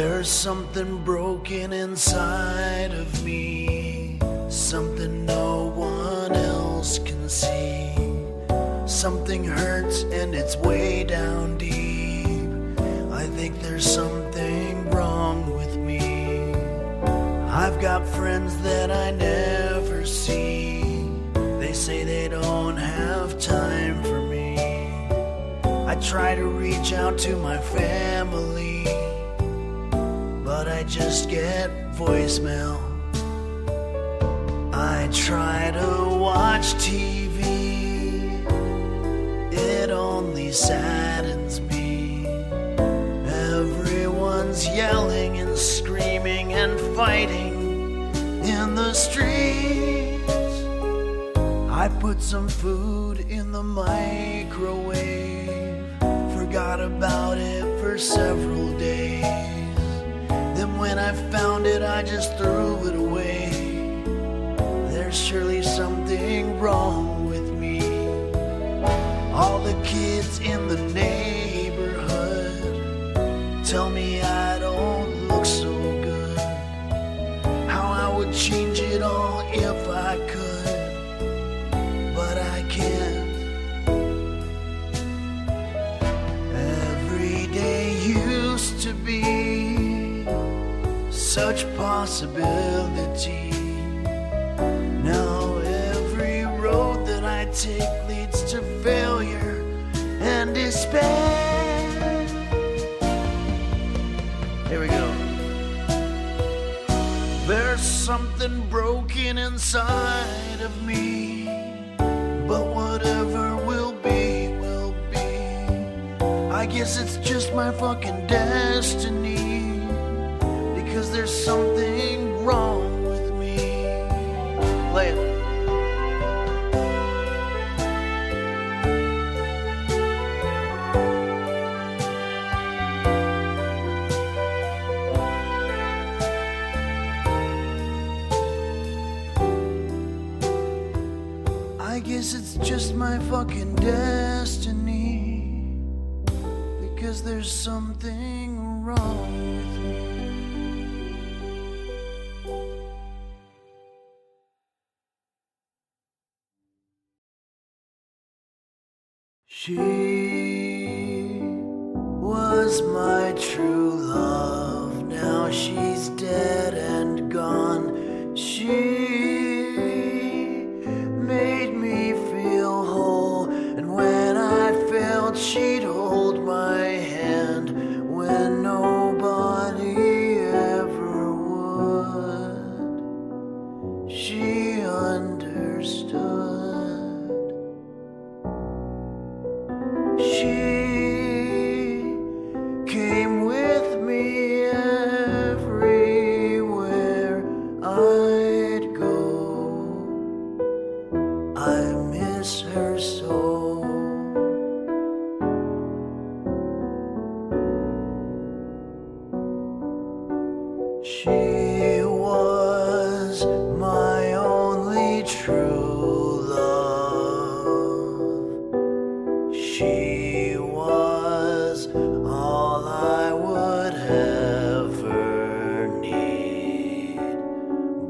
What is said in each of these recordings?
There's something broken inside of me, something no one else can see. Something hurts and it's way down deep. I think there's something wrong with me. I've got friends that I never see. They say they don't have time for me. I try to reach out to my family, but I just get voicemail. I try to watch TV, it only saddens me. Everyone's yelling and screaming and fighting in the streets. I put some food in the microwave, forgot about it for several days. Then when I found it, I just threw it away. There's surely something wrong with me. All the kids in the neighborhood tell me I don't look so good. How I would change it all if I could, but I can't. Every day used to be such possibility. Now every road that I take leads to failure and despair. Here we go. There's something broken inside of me, but whatever will be, will be. I guess it's just my fucking destiny, because there's something wrong with me. Play it. I guess it's just my fucking destiny, because there's something wrong with me. She was my true love, now she's dead and gone. She made me feel whole, and when I felt she'd hold my hand when nobody ever would. She understood. She came with me everywhere I'd go. I miss her so. She was my only true love. She was all I would ever need.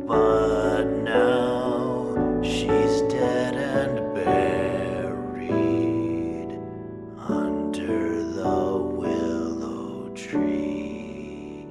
But now she's dead and buried under the willow tree.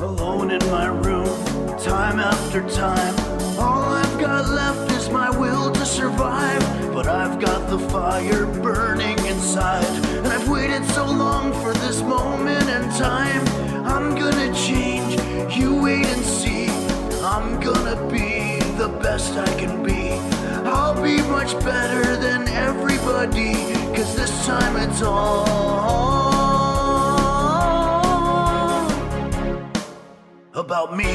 Alone in my room, time after time, all I've got left is my will to survive. But I've got the fire burning inside, and I've waited so long for this moment in time. I'm gonna change, you wait and see. I'm gonna be the best I can be. I'll be much better than everybody, 'cause this time it's all about me.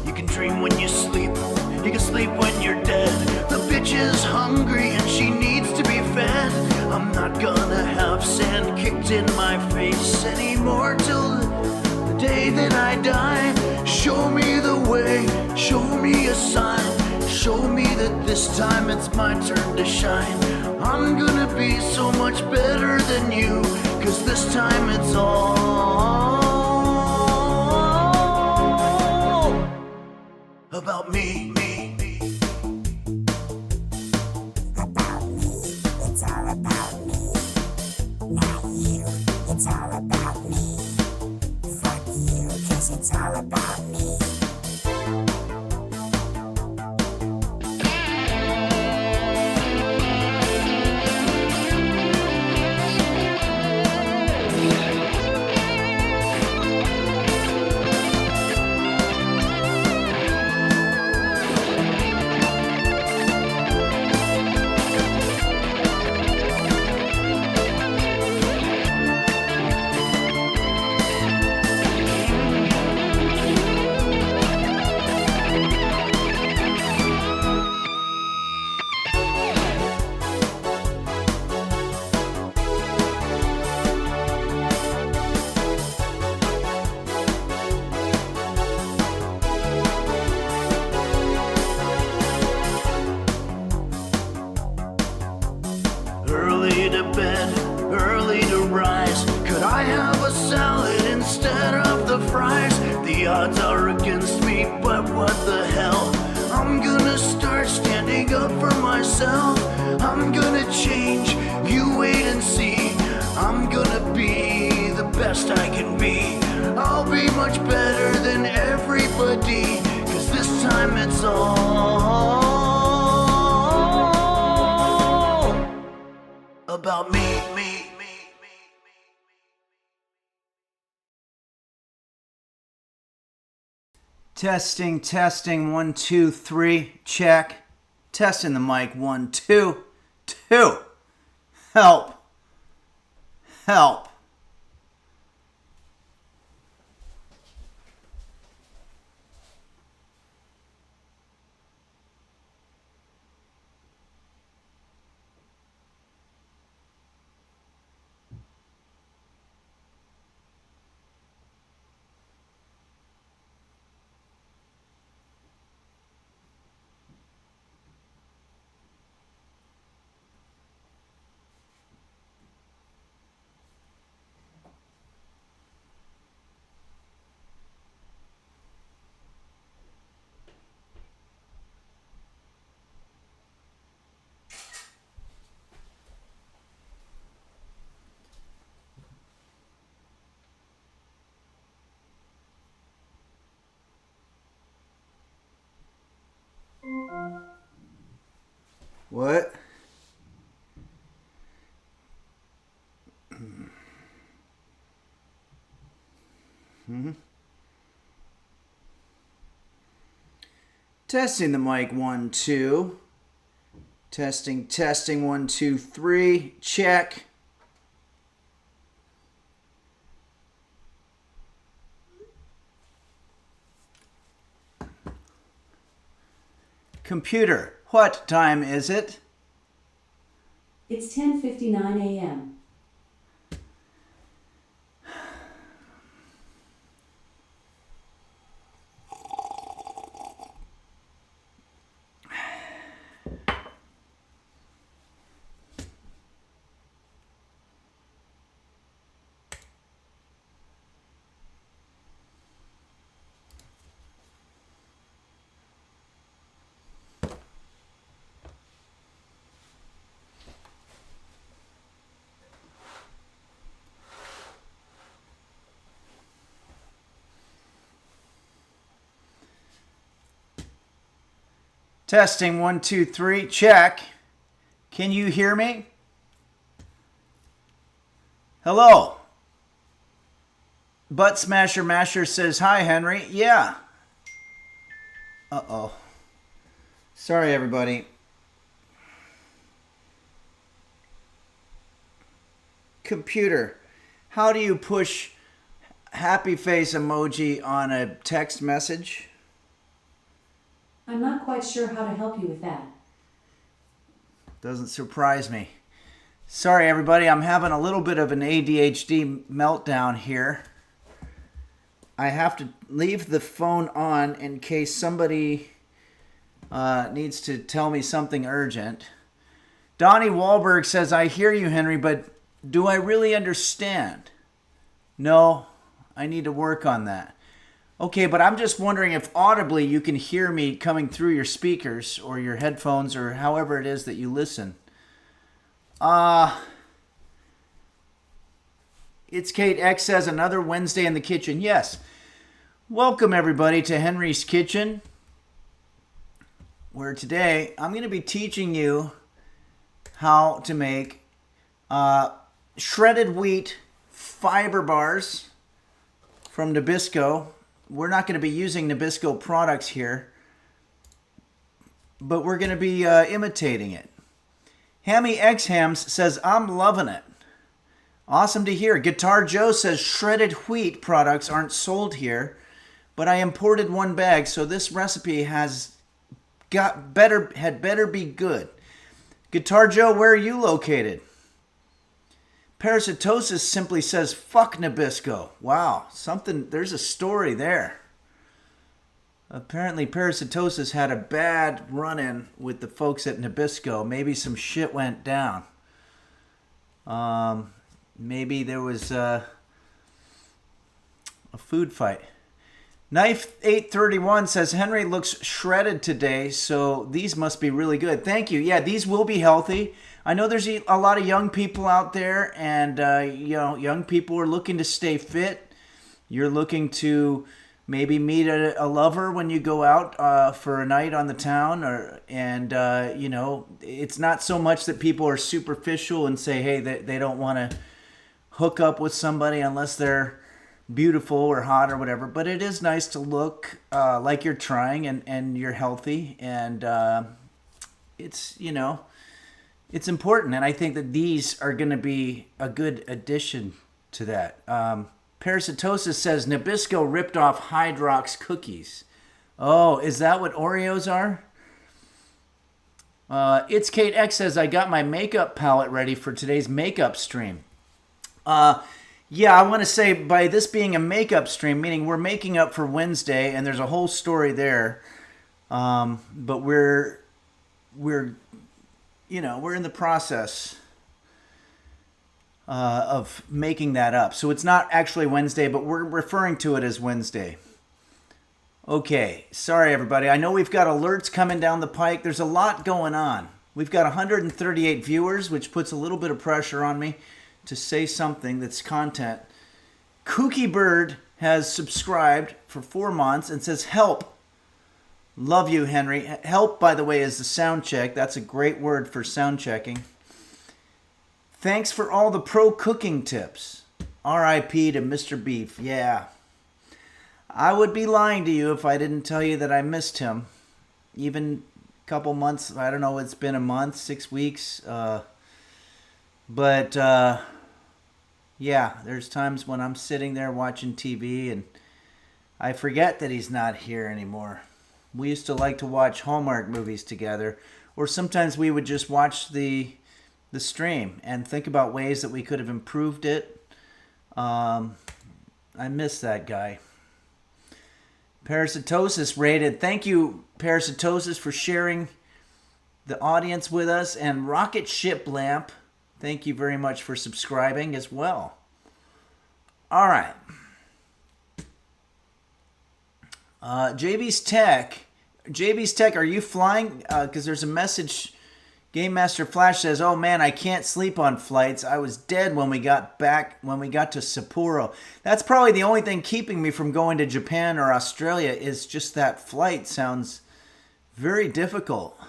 You can dream when you sleep, you can sleep when you're dead. The bitch is hungry and she needs to be fed. I'm not gonna have sand kicked in my face anymore till the day that I die. Show me the way, show me a sign, show me that this time it's my turn to shine. I'm gonna be so much better than you, 'cause this time it's all about me. About me, it's all about me. Not you, it's all about me. Fuck you, 'cause it's all about me. Early to bed, early to rise. Could I have a salad instead of the fries? The odds are against me, but what the hell? I'm gonna start standing up for myself. I'm gonna change, you wait and see. I'm gonna be the best I can be. I'll be much better than everybody, 'cause this time it's all about me. Testing, testing, 1, 2, 3, check. Testing the mic, 1, 2, 2. Help. Help. What? Testing the mic, 1, 2. Testing, testing, 1, 2, 3, check. Computer, what time is it? It's 10:59 a.m. Testing, 1, 2, 3, check. Can you hear me? Hello. Butt Smasher Masher says, hi, Henry. Yeah. Uh-oh. Sorry, everybody. Computer, how do you push happy face emoji on a text message? I'm not quite sure how to help you with that. Doesn't surprise me. Sorry, everybody. I'm having a little bit of an ADHD meltdown here. I have to leave the phone on in case somebody needs to tell me something urgent. Donnie Wahlberg says, I hear you, Henry, but do I really understand? No, I need to work on that. Okay, but I'm just wondering if audibly you can hear me coming through your speakers or your headphones or however it is that you listen. It's Kate X says, another Wednesday in the kitchen. Yes. Welcome, everybody, to Henry's Kitchen, where today I'm going to be teaching you how to make shredded wheat fiber bars from Nabisco. We're not going to be using Nabisco products here, but we're going to be imitating it. Hammy X Hams says, I'm loving it. Awesome to hear. Guitar Joe says, shredded wheat products aren't sold here, but I imported one bag, so this recipe had better be good. Guitar Joe, where are you located? Parasitosis simply says, fuck Nabisco. Wow, there's a story there. Apparently Parasitosis had a bad run-in with the folks at Nabisco. Maybe some shit went down. Maybe there was a food fight. Knife 831 says, Henry looks shredded today, so these must be really good. Thank you. Yeah, these will be healthy. I know there's a lot of young people out there, and young people are looking to stay fit. You're looking to maybe meet a lover when you go out for a night on the town, it's not so much that people are superficial and say, hey, they don't want to hook up with somebody unless they're beautiful or hot or whatever, but it is nice to look like you're trying and you're healthy, and it's important, and I think that these are going to be a good addition to that. Parasitosis says Nabisco ripped off Hydrox cookies. Oh, is that what Oreos are? It's Kate X says, I got my makeup palette ready for today's makeup stream. Yeah, I want to say, by this being a makeup stream, meaning we're making up for Wednesday, and there's a whole story there. But we're in the process of making that up. So it's not actually Wednesday, but we're referring to it as Wednesday. Okay, sorry everybody. I know we've got alerts coming down the pike. There's a lot going on. We've got 138 viewers, which puts a little bit of pressure on me to say something that's content. Kooky Bird has subscribed for 4 months and says, help. Love you, Henry. Help, by the way, is the sound check. That's a great word for sound checking. Thanks for all the pro cooking tips. R.I.P. to Mr. Beef. Yeah. I would be lying to you if I didn't tell you that I missed him. Even a couple months, I don't know, it's been a month, 6 weeks. Yeah, there's times when I'm sitting there watching TV and I forget that he's not here anymore. We used to like to watch Hallmark movies together, or sometimes we would just watch the stream and think about ways that we could have improved it. I miss that guy. Parasitosis rated. Thank you, Parasitosis, for sharing the audience with us. And Rocket Ship Lamp, thank you very much for subscribing as well. All right. JB's Tech, are you flying? Because there's a message. Game Master Flash says, "Oh man, I can't sleep on flights. I was dead when we got to Sapporo." That's probably the only thing keeping me from going to Japan or Australia is just that flight. Sounds very difficult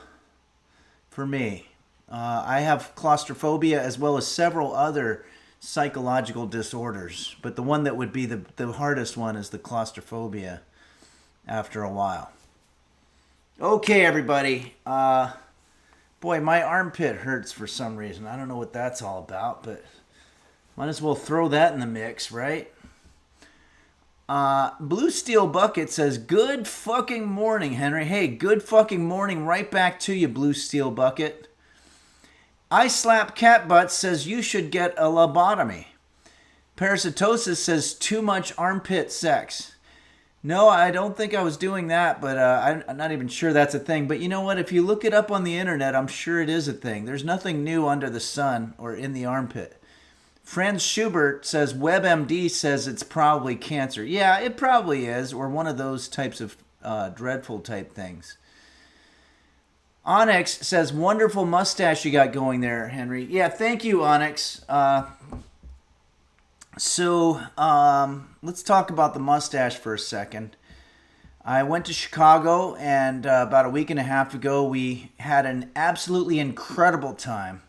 for me. I have claustrophobia as well as several other psychological disorders, but the one that would be the hardest one is the claustrophobia after a while. Okay, everybody. Boy, my armpit hurts for some reason. I don't know what that's all about, but might as well throw that in the mix, right? Blue Steel Bucket says, good fucking morning, Henry. Hey, good fucking morning right back to you, Blue Steel Bucket. I Slap Cat Butt says, you should get a lobotomy. Parasitosis says, too much armpit sex. No, I don't think I was doing that, but I'm not even sure that's a thing. But you know what? If you look it up on the internet, I'm sure it is a thing. There's nothing new under the sun or in the armpit. Franz Schubert says, WebMD says it's probably cancer. Yeah, it probably is, or one of those types of dreadful type things. Onyx says, wonderful mustache you got going there, Henry. Yeah, thank you, Onyx. So let's talk about the mustache for a second. I went to Chicago, and about a week and a half ago, we had an absolutely incredible time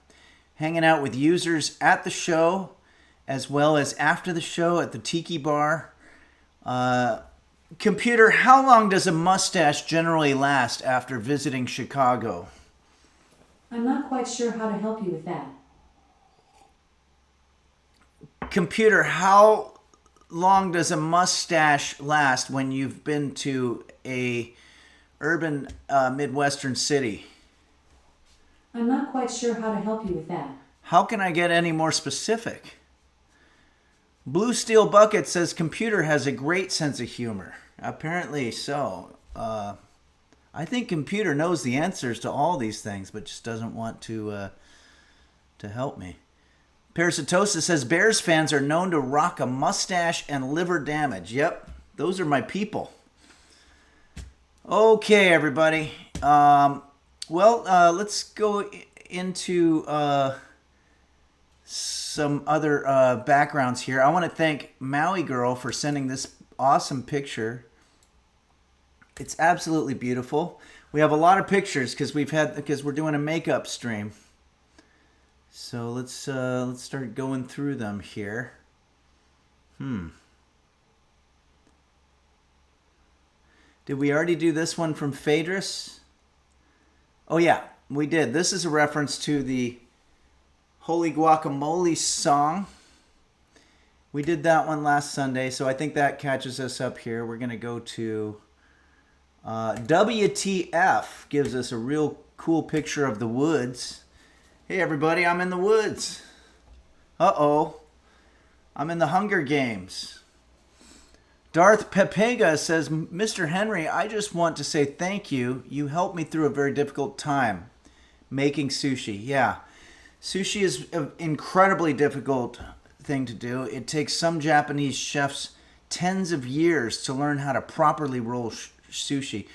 hanging out with users at the show, as well as after the show at the Tiki Bar. Computer, how long does a mustache generally last after visiting Chicago? I'm not quite sure how to help you with that. Computer, how long does a mustache last when you've been to a urban Midwestern city? I'm not quite sure how to help you with that. How can I get any more specific? Blue Steel Bucket says computer has a great sense of humor. Apparently so. I think computer knows the answers to all these things, but just doesn't want to help me. Parasitosis says Bears fans are known to rock a mustache and liver damage. Yep, those are my people. Okay, everybody. Let's go into some other backgrounds here. I want to thank Maui Girl for sending this awesome picture. It's absolutely beautiful. We have a lot of pictures because we're doing a makeup stream. So let's start going through them here. Did we already do this one from Phaedrus? Oh yeah, we did. This is a reference to the Holy Guacamole song. We did that one last Sunday, so I think that catches us up here. We're going to go to WTF, gives us a real cool picture of the woods. Hey everybody, I'm in the woods. Uh-oh. I'm in the Hunger Games. Darth Pepega says, Mr. Henry, I just want to say thank you. You helped me through a very difficult time making sushi. Yeah. Sushi is an incredibly difficult thing to do. It takes some Japanese chefs tens of years to learn how to properly roll sushi.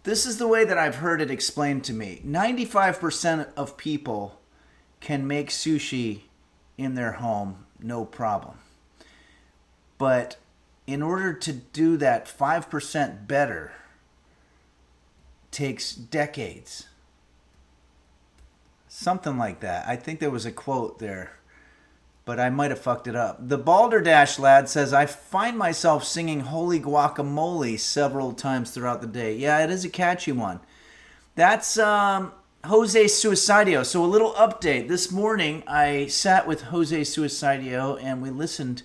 This is the way that I've heard it explained to me. 95% of people can make sushi in their home, no problem. But in order to do that 5% better takes decades. Something like that. I think there was a quote there, but I might have fucked it up. The Balderdash lad says, I find myself singing Holy Guacamole several times throughout the day. Yeah, it is a catchy one. That's Jose Suicidio. So a little update. This morning, I sat with Jose Suicidio and we listened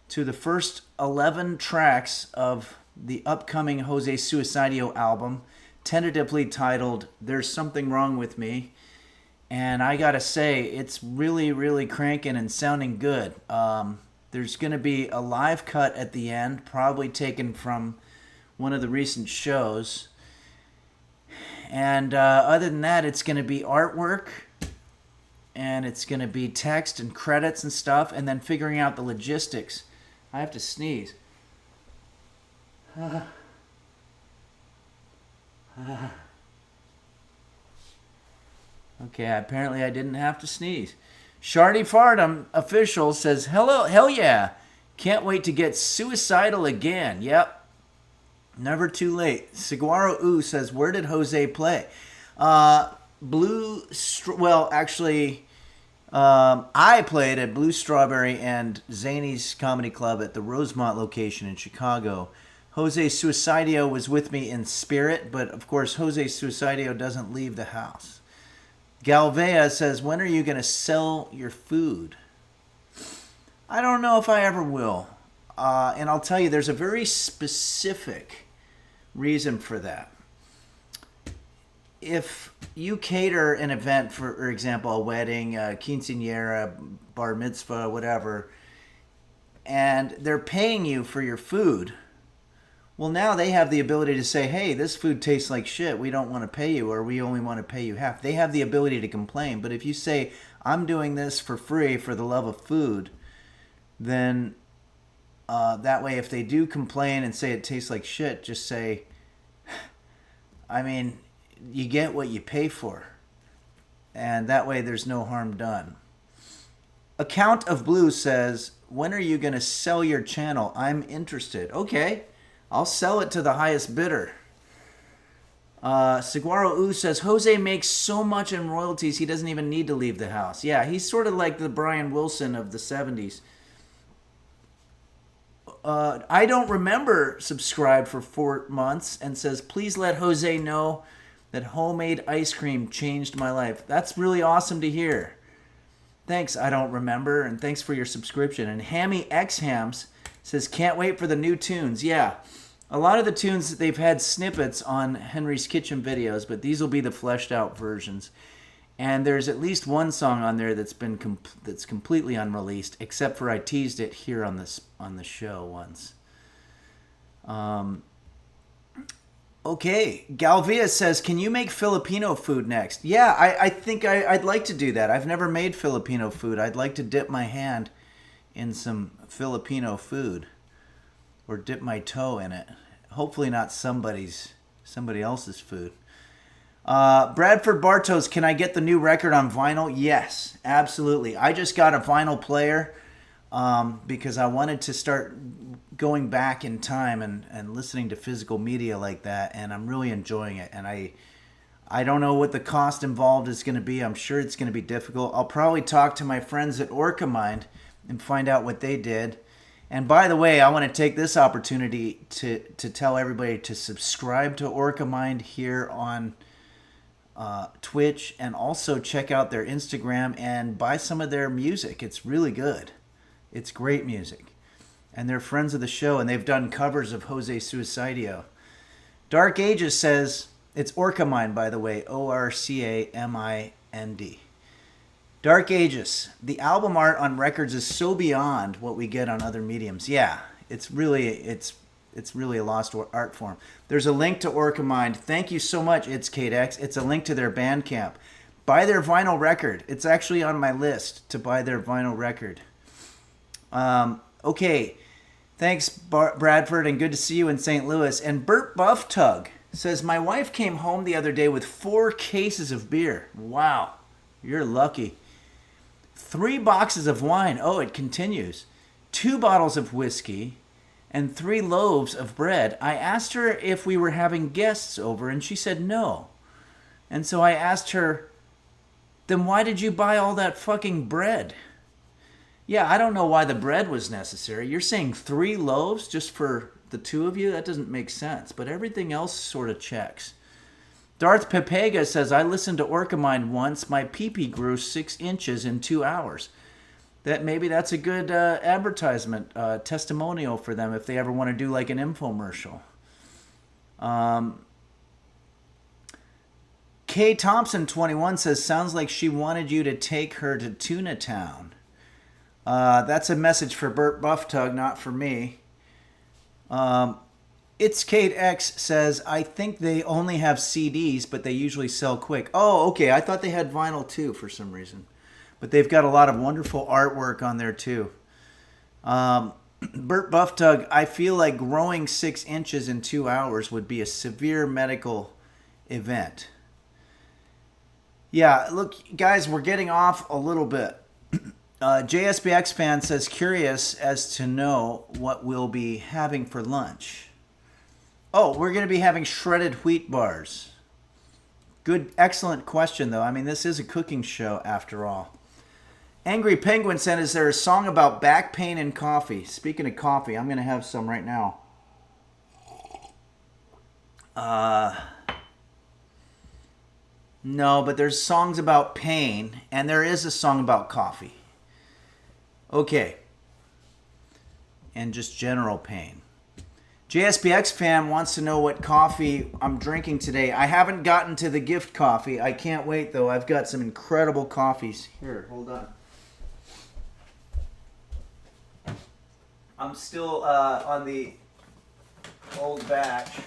to the first 11 tracks of the upcoming Jose Suicidio album, tentatively titled There's Something Wrong With Me. And I gotta say, it's really, really cranking and sounding good. There's gonna be a live cut at the end, probably taken from one of the recent shows. And other than that, it's gonna be artwork, and it's gonna be text and credits and stuff, and then figuring out the logistics. I have to sneeze. Okay, apparently I didn't have to sneeze. Shardy Fardum official says, hello, hell yeah. Can't wait to get suicidal again. Yep. Never too late. Saguaro Ooh says, where did Jose play? I played at Blue Strawberry and Zany's Comedy Club at the Rosemont location in Chicago. Jose Suicidio was with me in spirit, but of course Jose Suicidio doesn't leave the house. Galvea says, when are you going to sell your food? I don't know if I ever will. And I'll tell you, there's a very specific reason for that. If you cater an event, for example, a wedding, a quinceañera, bar mitzvah, whatever, and they're paying you for your food, well, now they have the ability to say, hey, this food tastes like shit. We don't want to pay you, or we only want to pay you half. They have the ability to complain. But if you say, I'm doing this for free for the love of food, then that way, if they do complain and say it tastes like shit, just say, I mean, you get what you pay for. And that way there's no harm done. Account of Blue says, when are you going to sell your channel? I'm interested. Okay, I'll sell it to the highest bidder. Saguaro U says, Jose makes so much in royalties he doesn't even need to leave the house. Yeah, he's sort of like the Brian Wilson of the 70s. I don't remember subscribed for 4 months and says, please let Jose know that homemade ice cream changed my life. That's really awesome to hear. Thanks, I don't remember, and thanks for your subscription. And Hammy X Hams says, can't wait for the new tunes. Yeah, a lot of the tunes, they've had snippets on Henry's Kitchen videos, but these will be the fleshed out versions. And there's at least one song on there that's been that's completely unreleased, except for I teased it here on the show once. Okay, Galvia says, can you make Filipino food next? Yeah, I think I'd like to do that. I've never made Filipino food. I'd like to dip my hand in some Filipino food, or dip my toe in it. Hopefully not somebody else's food. Bradford Bartos, can I get the new record on vinyl? Yes, absolutely. I just got a vinyl player because I wanted to start going back in time and listening to physical media like that, and I'm really enjoying it. And I don't know what the cost involved is going to be. I'm sure it's going to be difficult. I'll probably talk to my friends at Orcamind and find out what they did. And by the way, I want to take this opportunity to tell everybody to subscribe to Orcamind here on Twitch, and also check out their Instagram and buy some of their music. It's really good. It's great music. And they're friends of the show, and they've done covers of Jose Suicidio. Dark Ages says, it's Orcamind, by the way, Orcamind. Dark Ages, the album art on records is so beyond what we get on other mediums. Yeah, it's really a lost art form. There's a link to Orcamind. Thank you so much, It's Kate X. It's a link to their Bandcamp. Buy their vinyl record. It's actually on my list to buy their vinyl record. Okay, thanks, Bradford, and good to see you in St. Louis. And Bert Bufftug says, my wife came home the other day with 4 cases of beer. Wow, you're lucky. 3 boxes of wine. Oh, it continues. 2 bottles of whiskey and 3 loaves of bread. I asked her if we were having guests over, and she said no. And so I asked her, then why did you buy all that fucking bread? Yeah, I don't know why the bread was necessary. You're saying 3 loaves just for the 2 of you? That doesn't make sense, but everything else sort of checks. Darth Pepega says, I listened to Orcamind once. My pee-pee grew 6 inches in 2 hours. Maybe that's a good advertisement, testimonial for them if they ever want to do like an infomercial. Kay Thompson 21 says, sounds like she wanted you to take her to Tuna Town. That's a message for Bert Bufftug, not for me. It's Kate X says, I think they only have CDs, but they usually sell quick. Oh, okay. I thought they had vinyl too for some reason. But they've got a lot of wonderful artwork on there too. Bert Bufftug, I feel like growing 6 inches in 2 hours would be a severe medical event. Yeah, look, guys, we're getting off a little bit. JSBX fan says, curious as to know what we'll be having for lunch. Oh, we're going to be having shredded wheat bars. Good, excellent question, though. I mean, this is a cooking show after all. Angry Penguin said, is there a song about back pain and coffee? Speaking of coffee, I'm going to have some right now. No, but there's songs about pain, and there is a song about coffee. Okay. And just general pain. JSPX fan wants to know what coffee I'm drinking today. I haven't gotten to the gift coffee. I can't wait, though. I've got some incredible coffees. Here, hold on. I'm still on the old batch.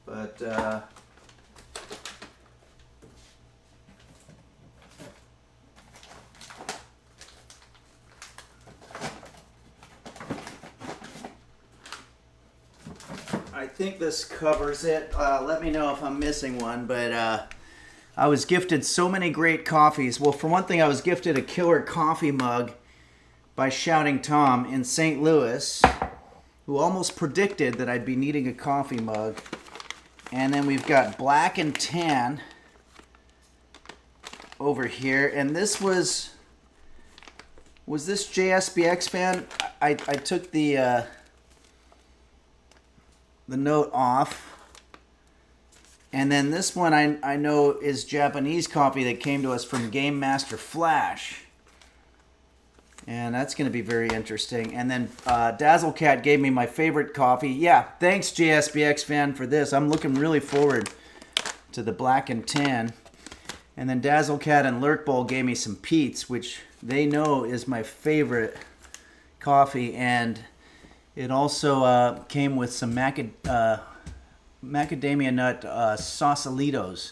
But I think this covers it. Let me know if I'm missing one, but I was gifted so many great coffees. Well, for one thing, I was gifted a killer coffee mug by Shouting Tom in St. Louis, who almost predicted that I'd be needing a coffee mug. And then we've got Black and Tan over here. And this was this JSBX fan? I took the note off. And then this one I know is Japanese coffee that came to us from Game Master Flash. And that's going to be very interesting. And then Dazzlecat gave me my favorite coffee. Yeah, thanks JSBX fan for this. I'm looking really forward to the Black and Tan. And then Dazzlecat and Lurkbowl gave me some Pete's, which they know is my favorite coffee. And it also came with some macadamia nut Sausalitos,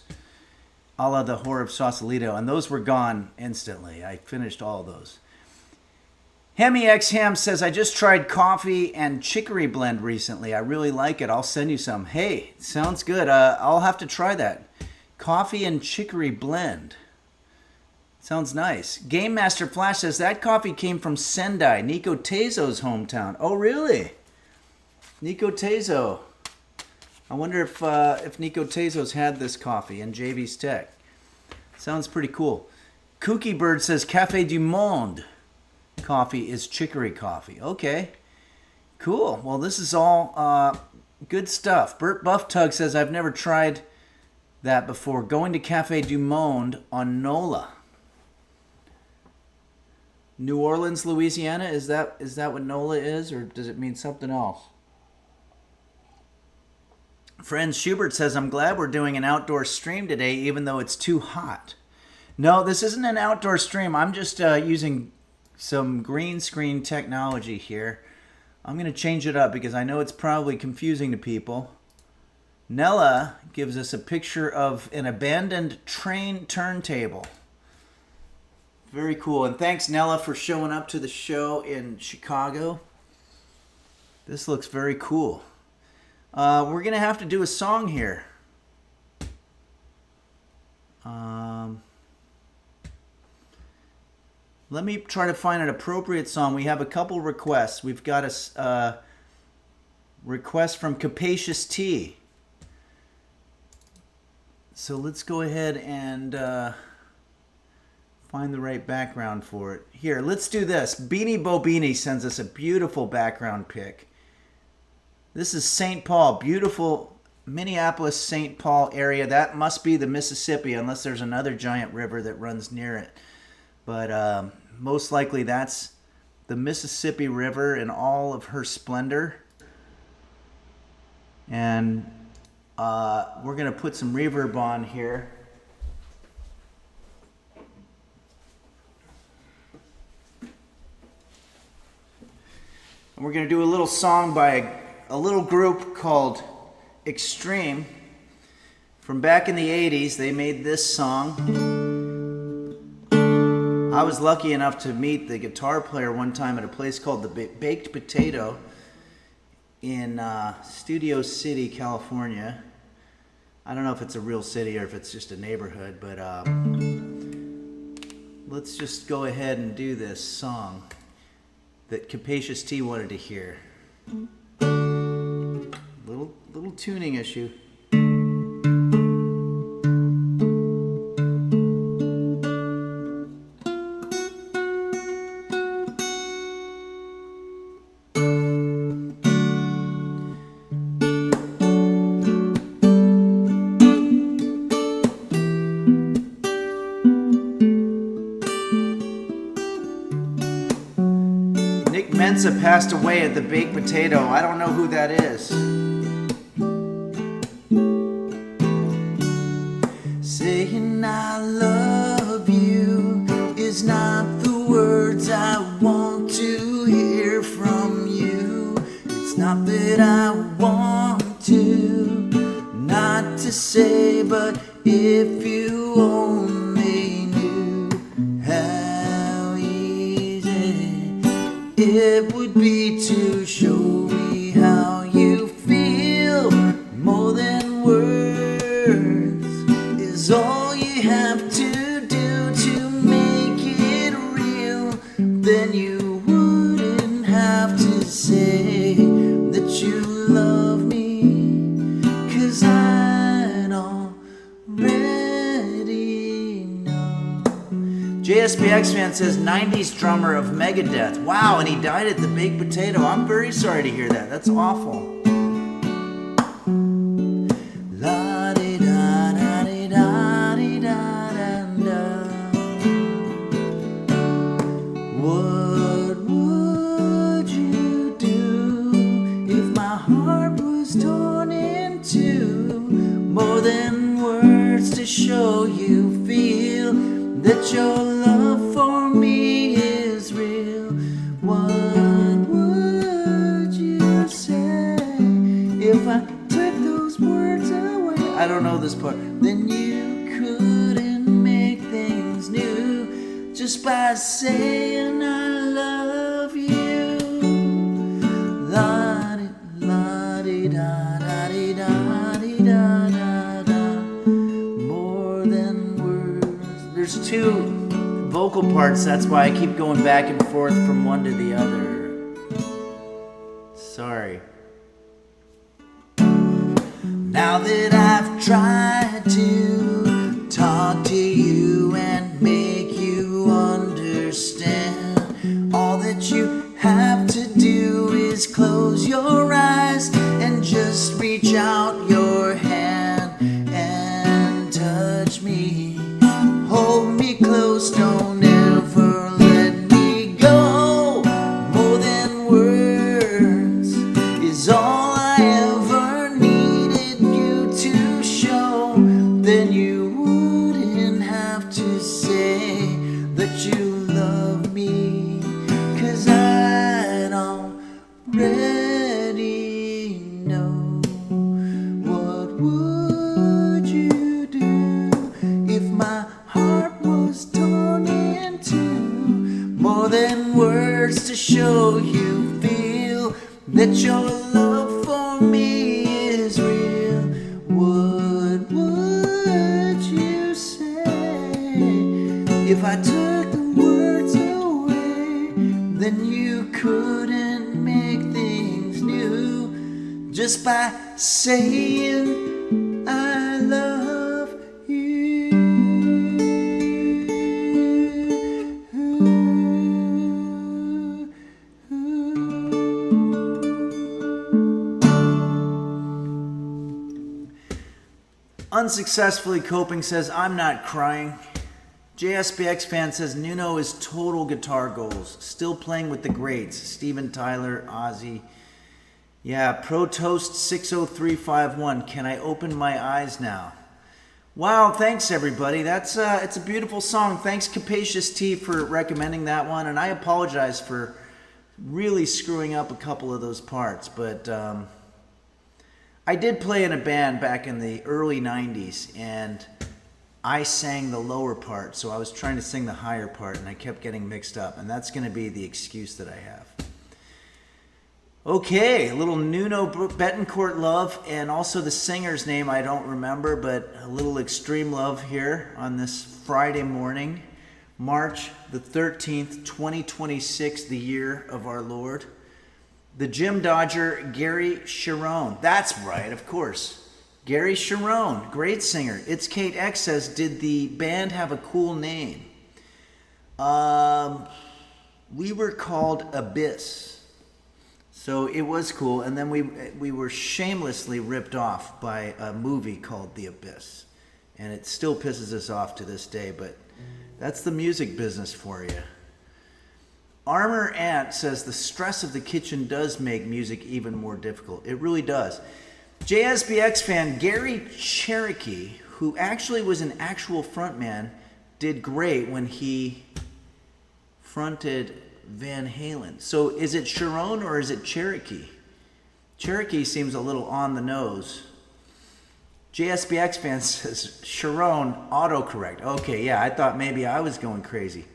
a la the Horror of Sausalito, and those were gone instantly. I finished all of those. Hemi X Ham says, I just tried coffee and chicory blend recently. I really like it. I'll send you some. Hey, sounds good. I'll have to try that. Coffee and chicory blend. Sounds nice. Game Master Flash says, that coffee came from Sendai, Nico Tezo's hometown. Oh, really? Nico Tezo. I wonder if Nico Tezo's had this coffee in JV's Tech. Sounds pretty cool. Kooky Bird says Café du Monde coffee is chicory coffee. Okay, cool. Well, this is all good stuff. Bert Buff Tug says I've never tried that before. Going to Café du Monde on NOLA. New Orleans, Louisiana. Is that what NOLA is, or does it mean something else? Friend Schubert says, I'm glad we're doing an outdoor stream today, even though it's too hot. No, this isn't an outdoor stream. I'm just using some green screen technology here. I'm going to change it up because I know it's probably confusing to people. Nella gives us a picture of an abandoned train turntable. Very cool. And thanks, Nella, for showing up to the show in Chicago. This looks very cool. We're going to have to do a song here. Let me try to find an appropriate song. We have a couple requests. We've got a request from Capacious T. So let's go ahead and find the right background for it. Here, let's do this. Beanie Bobini sends us a beautiful background pic. This is St. Paul, beautiful Minneapolis, St. Paul area. That must be the Mississippi, unless there's another giant river that runs near it. But most likely that's the Mississippi River in all of her splendor. And we're going to put some reverb on here. And we're going to do a little song by a little group called Extreme. From back in the 80s, they made this song. I was lucky enough to meet the guitar player one time at a place called the Baked Potato in Studio City, California. I don't know if it's a real city or if it's just a neighborhood, but let's just go ahead and do this song that Capacious T wanted to hear. Little tuning issue. Sansa passed away at the Baked Potato. I don't know who that is. Saying I love you is not the words I want to hear from you. It's not that I want to, not to say, but if you only knew how easy it would be to show me how you feel. More than words is all you have to do to make it real. Then you wouldn't have to say that you love me, 'cause I'd already know. JSBX fan says 90s drummer of Megadeth. Wow, and he died at the Baked Potato. I'm very sorry to hear that. That's awful. What would you do if my heart was torn in two? More than words to show you feel that your love for me is real. What would you say if I took those words away? I don't know this part. Then you couldn't make things new just by saying I love you. La-di-la-di-da-da-di-da-di-da-da-da. More than words. There's two vocal parts, that's why I keep going back and forth from one to the other. Sorry. Now that I've tried to talk to you and make you understand, all that you have to do is close your eyes and just reach out your hand and touch me. Hold me close, don't ever let me go. More than words is all I ever needed you to show. Then you wouldn't have to say that you love me, 'cause I'd already know. What would you do if my heart was torn in two? More than words to show you feel that your love for me is real. What would you say if I took the words away? Then you couldn't make things new just by saying I love you. Unsuccessfully coping says I'm not crying. JSBX fan says Nuno is total guitar goals. Still playing with the greats. Steven Tyler, Ozzy. Yeah, Pro Toast 60351. Can I open my eyes now? Wow, thanks everybody. That's it's a beautiful song. Thanks Capacious T for recommending that one, and I apologize for really screwing up a couple of those parts, but I did play in a band back in the early 90s, and I sang the lower part, so I was trying to sing the higher part, and I kept getting mixed up, and that's going to be the excuse that I have. Okay, a little Nuno Betancourt love, and also the singer's name I don't remember, but a little extreme love here on this Friday morning, March the 13th, 2026, the year of our Lord. The Gym Dodger, Gary Cherone. That's right, of course. Gary Cherone, great singer. It's Kate X says, did the band have a cool name? We were called Abyss. So it was cool, and then we were shamelessly ripped off by a movie called The Abyss. And it still pisses us off to this day, but that's the music business for you. Armor Ant says the stress of the kitchen does make music even more difficult. It really does. JSBX fan Gary Cherokee, who actually was an actual frontman, did great when he fronted Van Halen. So is it Sharon or is it Cherokee? Cherokee seems a little on the nose. JSBX fan says Sharon autocorrect. Okay, yeah, I thought maybe I was going crazy.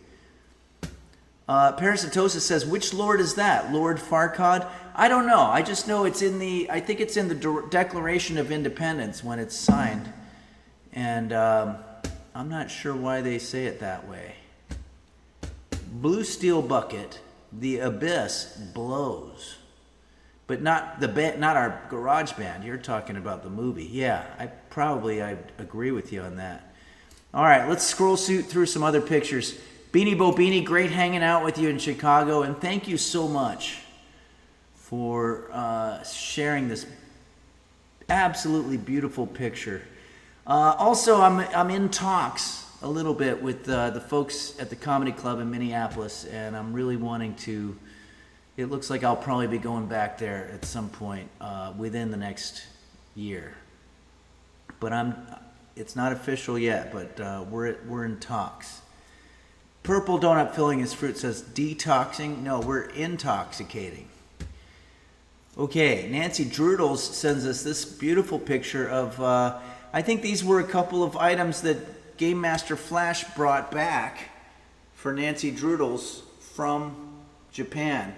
Parasitosis says, which Lord is that? Lord Farquaad? I don't know. I just know it's I think it's in the Declaration of Independence when it's signed. And I'm not sure why they say it that way. Blue Steel Bucket, the abyss blows. But not our garage band. You're talking about the movie. Yeah, I agree with you on that. All right, let's scroll through some other pictures. Beanie Bo Beanie, great hanging out with you in Chicago, and thank you so much for sharing this absolutely beautiful picture. Also, I'm in talks a little bit with the folks at the Comedy Club in Minneapolis, and I'm really wanting to. It looks like I'll probably be going back there at some point within the next year, but it's not official yet. But we're in talks. Purple Donut Filling His Fruit says detoxing. No, we're intoxicating. Okay, Nancy Drudels sends us this beautiful picture of, I think these were a couple of items that Game Master Flash brought back for Nancy Drudels from Japan.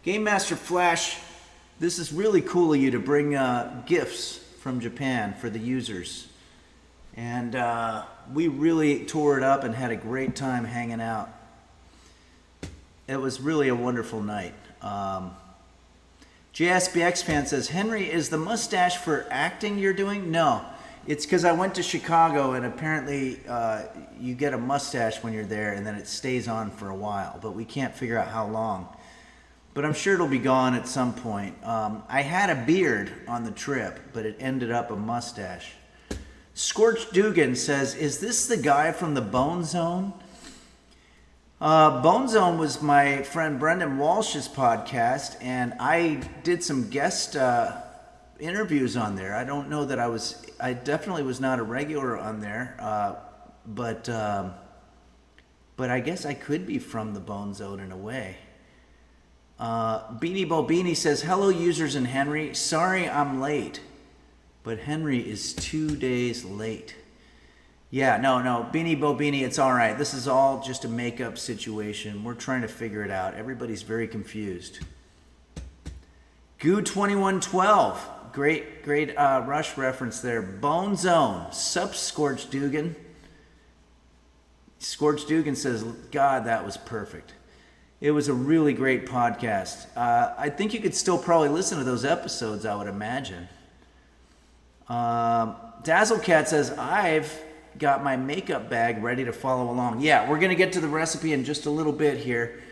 Game Master Flash, this is really cool of you to bring gifts from Japan for the users. And we really tore it up and had a great time hanging out. It was really a wonderful night. JSBX fan says, Henry, is the mustache for acting you're doing? No, it's because I went to Chicago and apparently you get a mustache when you're there and then it stays on for a while, but we can't figure out how long. But I'm sure it'll be gone at some point. I had a beard on the trip, but it ended up a mustache. Scorched Dugan says, is this the guy from the Bone Zone? Bone Zone was my friend Brendan Walsh's podcast, and I did some guest interviews on there. I don't know that I definitely was not a regular on there, but I guess I could be from the Bone Zone in a way. Beanie Bo Beanie says, hello users and Henry, sorry I'm late. But Henry is 2 days late. Yeah, no, Beanie Bo Beanie, it's all right. This is all just a makeup situation. We're trying to figure it out. Everybody's very confused. Goo2112, great Rush reference there. Bone Zone, sup Scorched Dugan. Scorched Dugan says, God, that was perfect. It was a really great podcast. I think you could still probably listen to those episodes, I would imagine. Dazzlecat says, I've got my makeup bag ready to follow along. Yeah, we're going to get to the recipe in just a little bit here.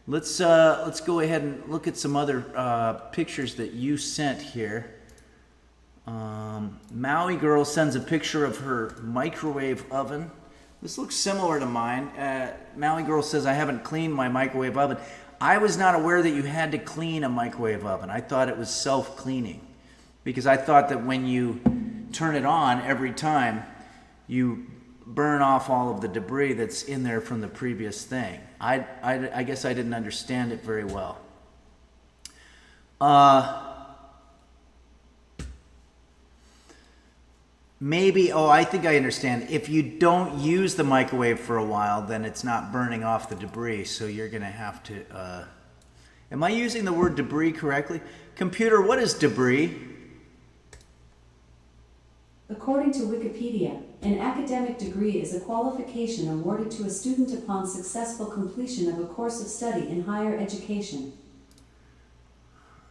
Let's go ahead and look at some other pictures that you sent here. Maui Girl sends a picture of her microwave oven. This looks similar to mine. Maui Girl says, I haven't cleaned my microwave oven. I was not aware that you had to clean a microwave oven. I thought it was self-cleaning. Because I thought that when you turn it on every time, you burn off all of the debris that's in there from the previous thing. I guess I didn't understand it very well. Maybe, I think I understand. If you don't use the microwave for a while, then it's not burning off the debris, so you're going to have to... Am I using the word debris correctly? Computer, what is debris? According to Wikipedia, an academic degree is a qualification awarded to a student upon successful completion of a course of study in higher education.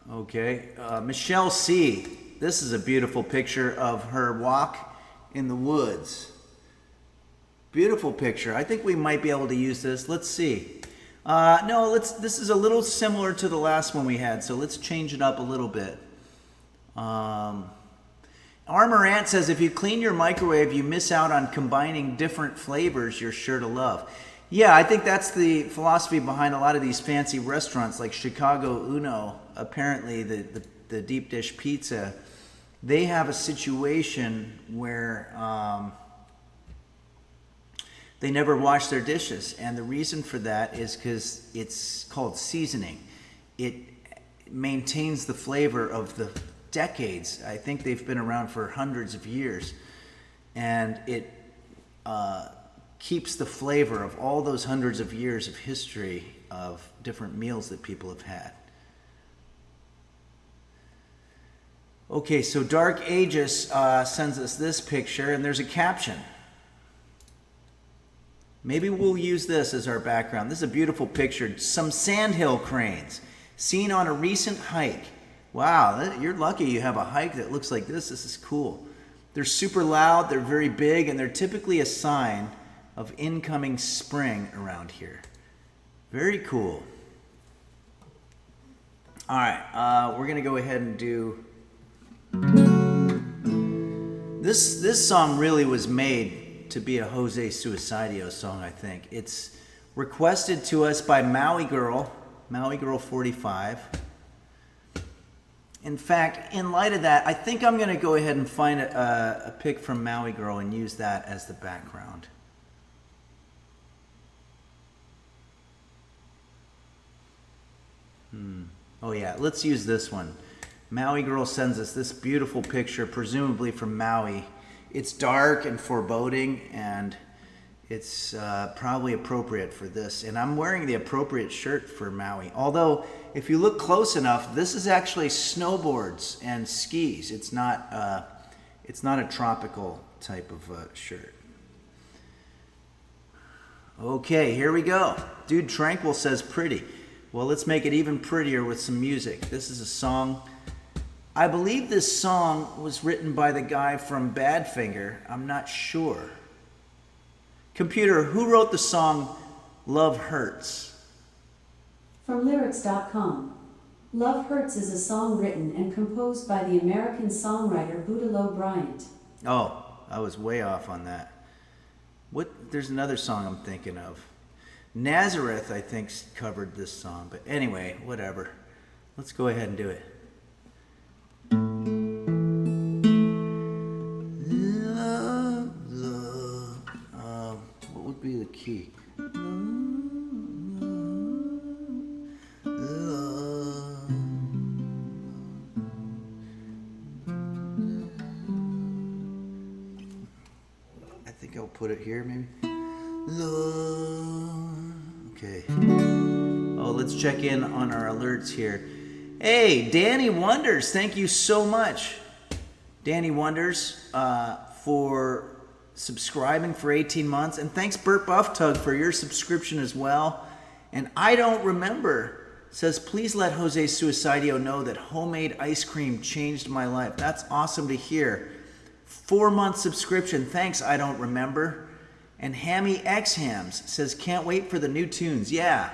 Okay. Michelle C. This is a beautiful picture of her walk in the woods. Beautiful picture. I think we might be able to use this. Let's see. This is a little similar to the last one we had, so let's change it up a little bit. Armor Ant says, if you clean your microwave, you miss out on combining different flavors you're sure to love. Yeah, I think that's the philosophy behind a lot of these fancy restaurants like Chicago Uno. Apparently, the deep dish pizza, they have a situation where they never wash their dishes. And the reason for that is because it's called seasoning. It maintains the flavor of the decades. I think they've been around for hundreds of years. And it keeps the flavor of all those hundreds of years of history of different meals that people have had. Okay, so Dark Aegis sends us this picture, and there's a caption. Maybe we'll use this as our background. This is a beautiful picture. Some sandhill cranes seen on a recent hike. Wow, you're lucky you have a hike that looks like this. This is cool. They're super loud, they're very big, and they're typically a sign of incoming spring around here. Very cool. All right, we're gonna go ahead and do this song. Really was made to be a Jose Suicidio song, I think. It's requested to us by Maui Girl 45. In fact, in light of that, I think I'm gonna go ahead and find a pic from Maui Girl and use that as the background. Oh yeah, let's use this one. Maui Girl sends us this beautiful picture, presumably from Maui. It's dark and foreboding, and it's probably appropriate for this. And I'm wearing the appropriate shirt for Maui. Although, if you look close enough, this is actually snowboards and skis. It's not a tropical type of shirt. Okay, here we go. Dude Tranquil says pretty. Well, let's make it even prettier with some music. This is a song. I believe this song was written by the guy from Badfinger. I'm not sure. Computer, who wrote the song Love Hurts? From lyrics.com. Love Hurts is a song written and composed by the American songwriter Boudeleaux Bryant. Oh, I was way off on that. There's another song I'm thinking of. Nazareth, I think, covered this song. But anyway, whatever. Let's go ahead and do it. Love, love. What would be the key? Love. I think I'll put it here, maybe. Love. Okay. Oh, let's check in on our alerts here. Hey, Danny Wonders, thank you so much, Danny Wonders, for subscribing for 18 months. And thanks, Burt Bufftug, for your subscription as well. And I Don't Remember says, please let Jose Suicidio know that homemade ice cream changed my life. That's awesome to hear. 4-month subscription. Thanks, I Don't Remember. And Hammy X Hams says, can't wait for the new tunes. Yeah.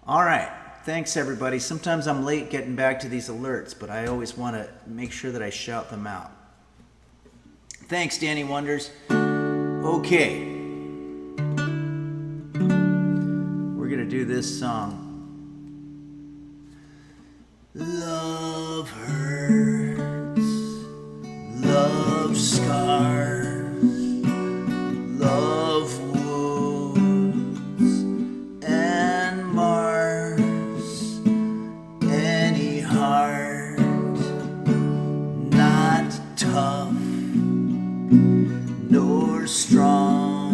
All right. Thanks, everybody. Sometimes I'm late getting back to these alerts, but I always want to make sure that I shout them out. Thanks, Danny Wonders. Okay. We're going to do this song. Love hurts. Love scars. Love wounds and mars any heart not tough nor strong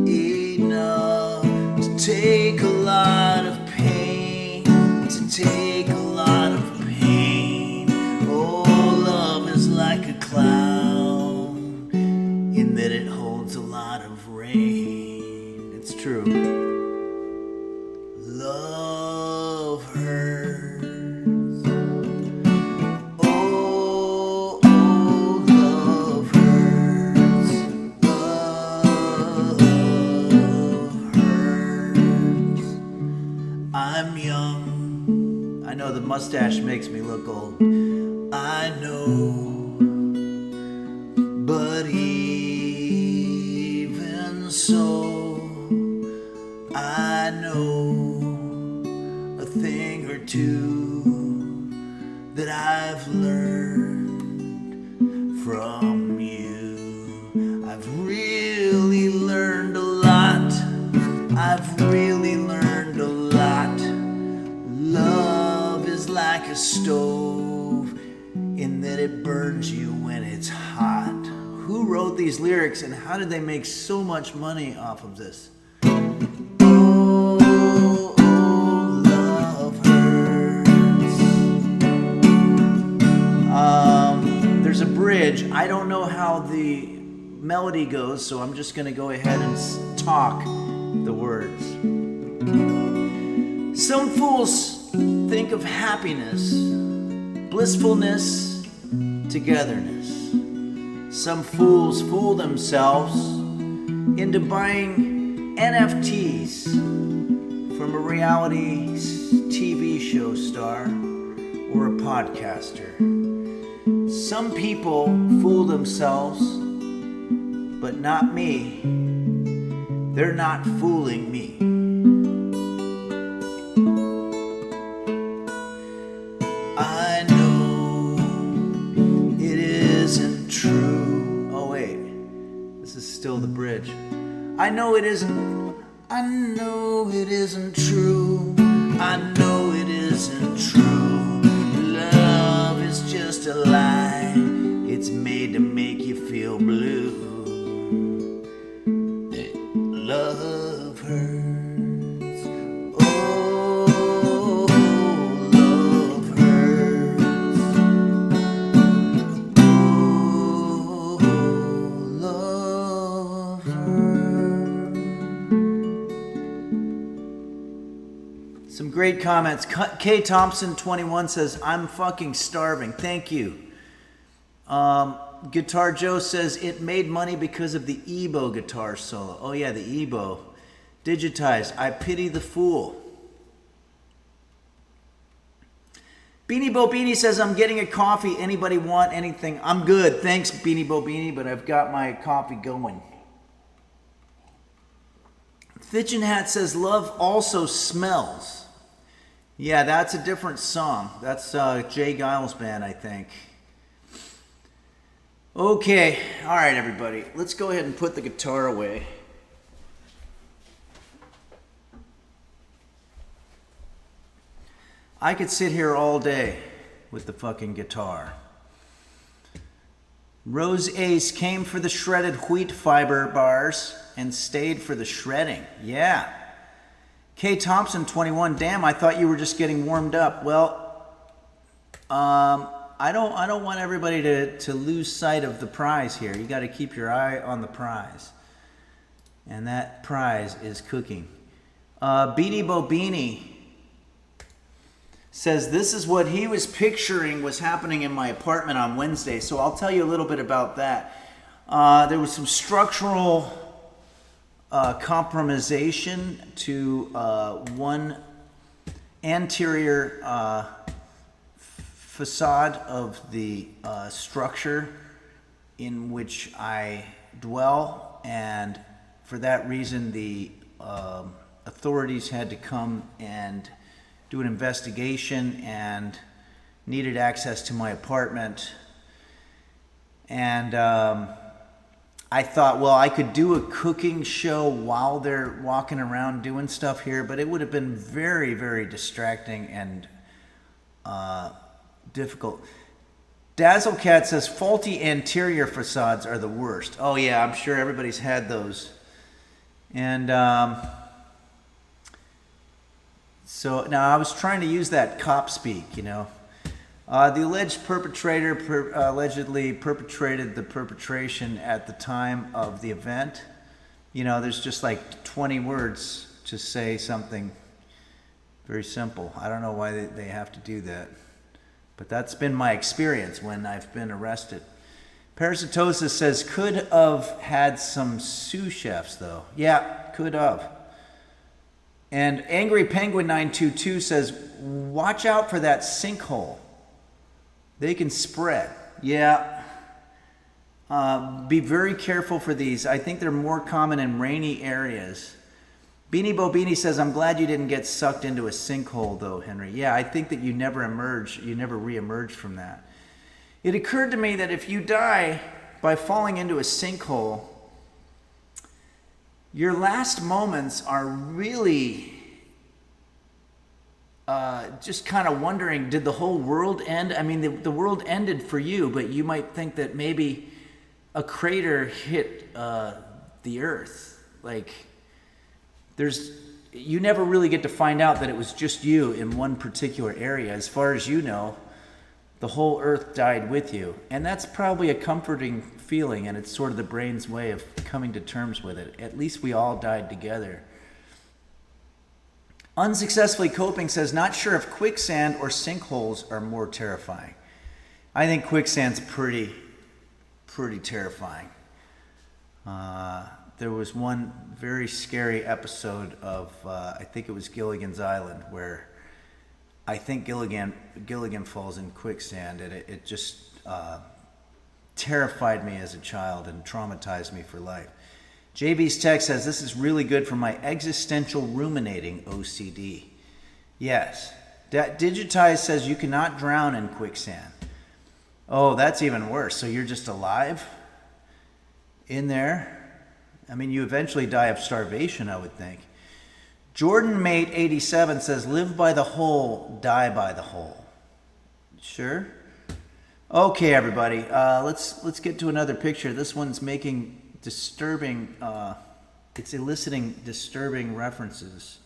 enough to take a lot of pain, to take a lot of pain. Oh, love is like a cloud in that it holds a lot of rain. It's true. Love hurts. Oh, oh, love hurts. Love hurts. I'm young. I know the mustache makes me look old. I know. But even so, from you. I've really learned a lot. I've really learned a lot. Love is like a stove in that it burns you when it's hot. Who wrote these lyrics and how did they make so much money off of this? Oh, love hurts. There's a bridge. I don't know how the melody goes, so I'm just going to go ahead and talk the words. Some fools think of happiness, blissfulness, togetherness. Some fools fool themselves into buying NFTs from a reality TV show star or a podcaster. Some people fool themselves, but not me. They're not fooling me. I know it isn't true. Oh wait, this is still the bridge. I know it isn't true. I know it isn't true. Love is just a lie. It's made to make you feel blue. Love hurts. Oh, love hurts. Oh, love hurts. Some great comments. K Thompson 21 says, I'm fucking starving. Thank you. Guitar Joe says it made money because of the Ebo guitar solo. Oh yeah, the Ebo. Digitized. I pity the fool. Beanie Bo Beanie says I'm getting a coffee. Anybody want anything? I'm good. Thanks, Beanie Bo Beanie, but I've got my coffee going. Fitchin' Hat says love also smells. Yeah, that's a different song. That's Jay Giles' band, I think. Okay, all right, everybody. Let's go ahead and put the guitar away. I could sit here all day with the fucking guitar. Rose Ace came for the shredded wheat fiber bars and stayed for the shredding. Yeah. K Thompson 21. Damn, I thought you were just getting warmed up. Well, I don't want everybody to lose sight of the prize here. You got to keep your eye on the prize. And that prize is cooking. Beanie Bo Beanie says this is what he was picturing was happening in my apartment on Wednesday. So I'll tell you a little bit about that. There was some structural compromisation to one anterior facade of the structure in which I dwell, and for that reason the authorities had to come and do an investigation and needed access to my apartment. And I thought, well, I could do a cooking show while they're walking around doing stuff here, but it would have been very, very distracting and difficult. Dazzlecat says faulty anterior facades are the worst. Oh yeah, I'm sure everybody's had those. And so now I was trying to use that cop speak, you know. The alleged perpetrator allegedly perpetrated the perpetration at the time of the event. You know, there's just like 20 words to say something very simple. I don't know why they have to do that. But that's been my experience when I've been arrested. Parasitosis says, could have had some sous chefs though. Yeah, could have. And Angry Penguin 922 says, watch out for that sinkhole. They can spread. Yeah. Be very careful for these. I think they're more common in rainy areas. Beanie Bo Beanie says, I'm glad you didn't get sucked into a sinkhole though, Henry. Yeah, I think that you never re-emerge from that. It occurred to me that if you die by falling into a sinkhole, your last moments are really just kind of wondering, did the whole world end? I mean, the world ended for you, but you might think that maybe a crater hit the earth. Like, you never really get to find out that it was just you in one particular area. As far as you know, the whole earth died with you. And that's probably a comforting feeling, and it's sort of the brain's way of coming to terms with it. At least we all died together. Unsuccessfully coping says, not sure if quicksand or sinkholes are more terrifying. I think quicksand's pretty terrifying. There was one very scary episode of, I think it was Gilligan's Island, where I think Gilligan falls in quicksand, and it just terrified me as a child and traumatized me for life. JV's text says, this is really good for my existential ruminating OCD. Yes. Digitize says you cannot drown in quicksand. Oh, that's even worse. So you're just alive in there? I mean, you eventually die of starvation, I would think. Jordan Mate 87 says, live by the hole, die by the hole. Sure? Okay, everybody. Let's get to another picture. This one's making disturbing, it's eliciting disturbing references.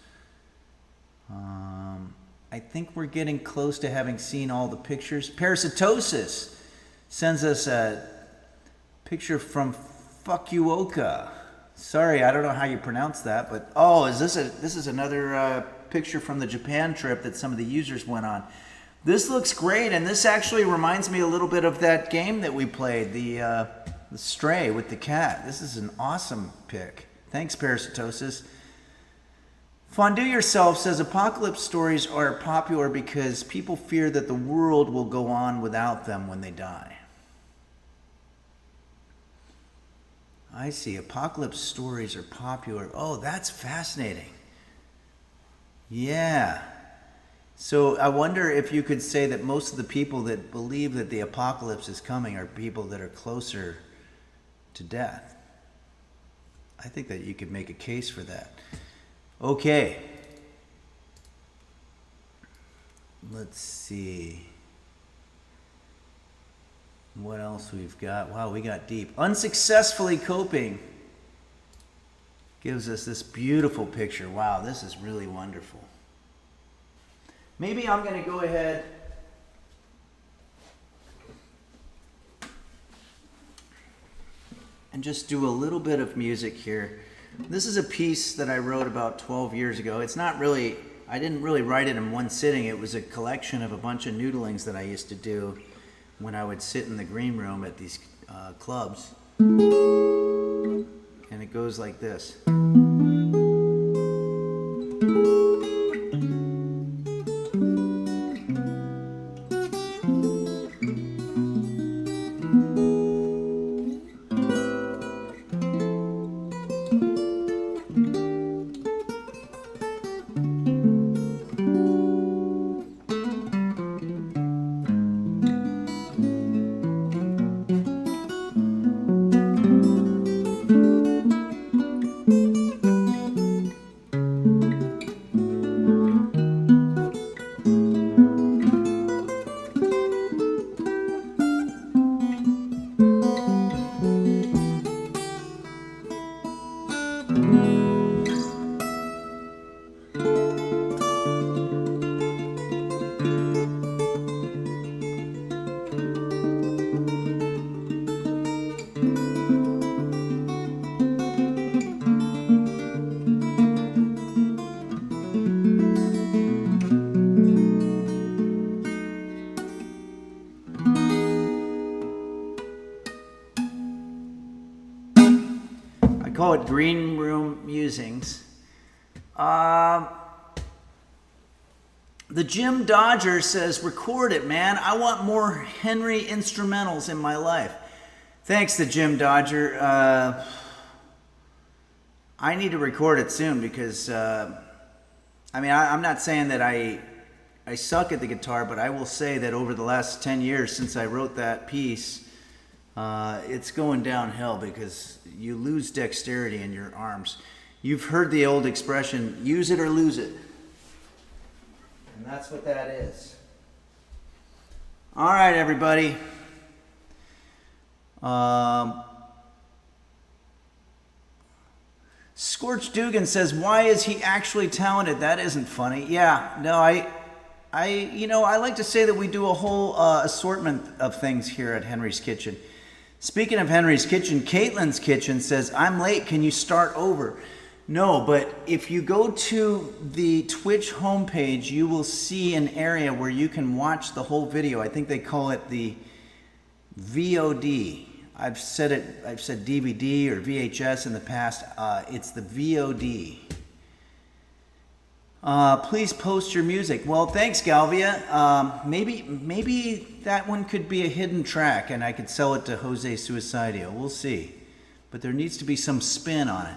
I think we're getting close to having seen all the pictures. Parasitosis sends us a picture from Fukuoka. Sorry, I don't know how you pronounce that, but this is another picture from the Japan trip that some of the users went on. This looks great, and this actually reminds me a little bit of that game that we played, the Stray with the cat. This is an awesome pick. Thanks, Parasitosis. Fondue Yourself says apocalypse stories are popular because people fear that the world will go on without them when they die. I see. Apocalypse stories are popular. Oh, that's fascinating. Yeah. So I wonder if you could say that most of the people that believe that the apocalypse is coming are people that are closer to death. I think that you could make a case for that. Okay. Let's see what else we've got. Wow, we got deep. Unsuccessfully coping gives us this beautiful picture. Wow, this is really wonderful. Maybe I'm going to go ahead and just do a little bit of music here. This is a piece that I wrote about 12 years ago. It's not really, I didn't really write it in one sitting. It was a collection of a bunch of noodlings that I used to do when I would sit in the green room at these clubs. And it goes like this. Call it Green Room Musings. The Jim Dodger says, record it, man. I want more Henry instrumentals in my life. Thanks to Jim Dodger. I need to record it soon because, I'm not saying that I suck at the guitar, but I will say that over the last 10 years since I wrote that piece, it's going downhill because you lose dexterity in your arms. You've heard the old expression, use it or lose it. And that's what that is. All right, everybody. Scorch Dugan says, why is he actually talented? That isn't funny. Yeah, no, I like to say that we do a whole assortment of things here at Henry's Kitchen. Speaking of Henry's Kitchen, Caitlin's Kitchen says, I'm late, can you start over? No, but if you go to the Twitch homepage, you will see an area where you can watch the whole video. I think they call it the VOD. I've said DVD or VHS in the past. It's the VOD. Please post your music. Well, thanks, Galvia. Maybe that one could be a hidden track and I could sell it to Jose Suicidio. We'll see. But there needs to be some spin on it.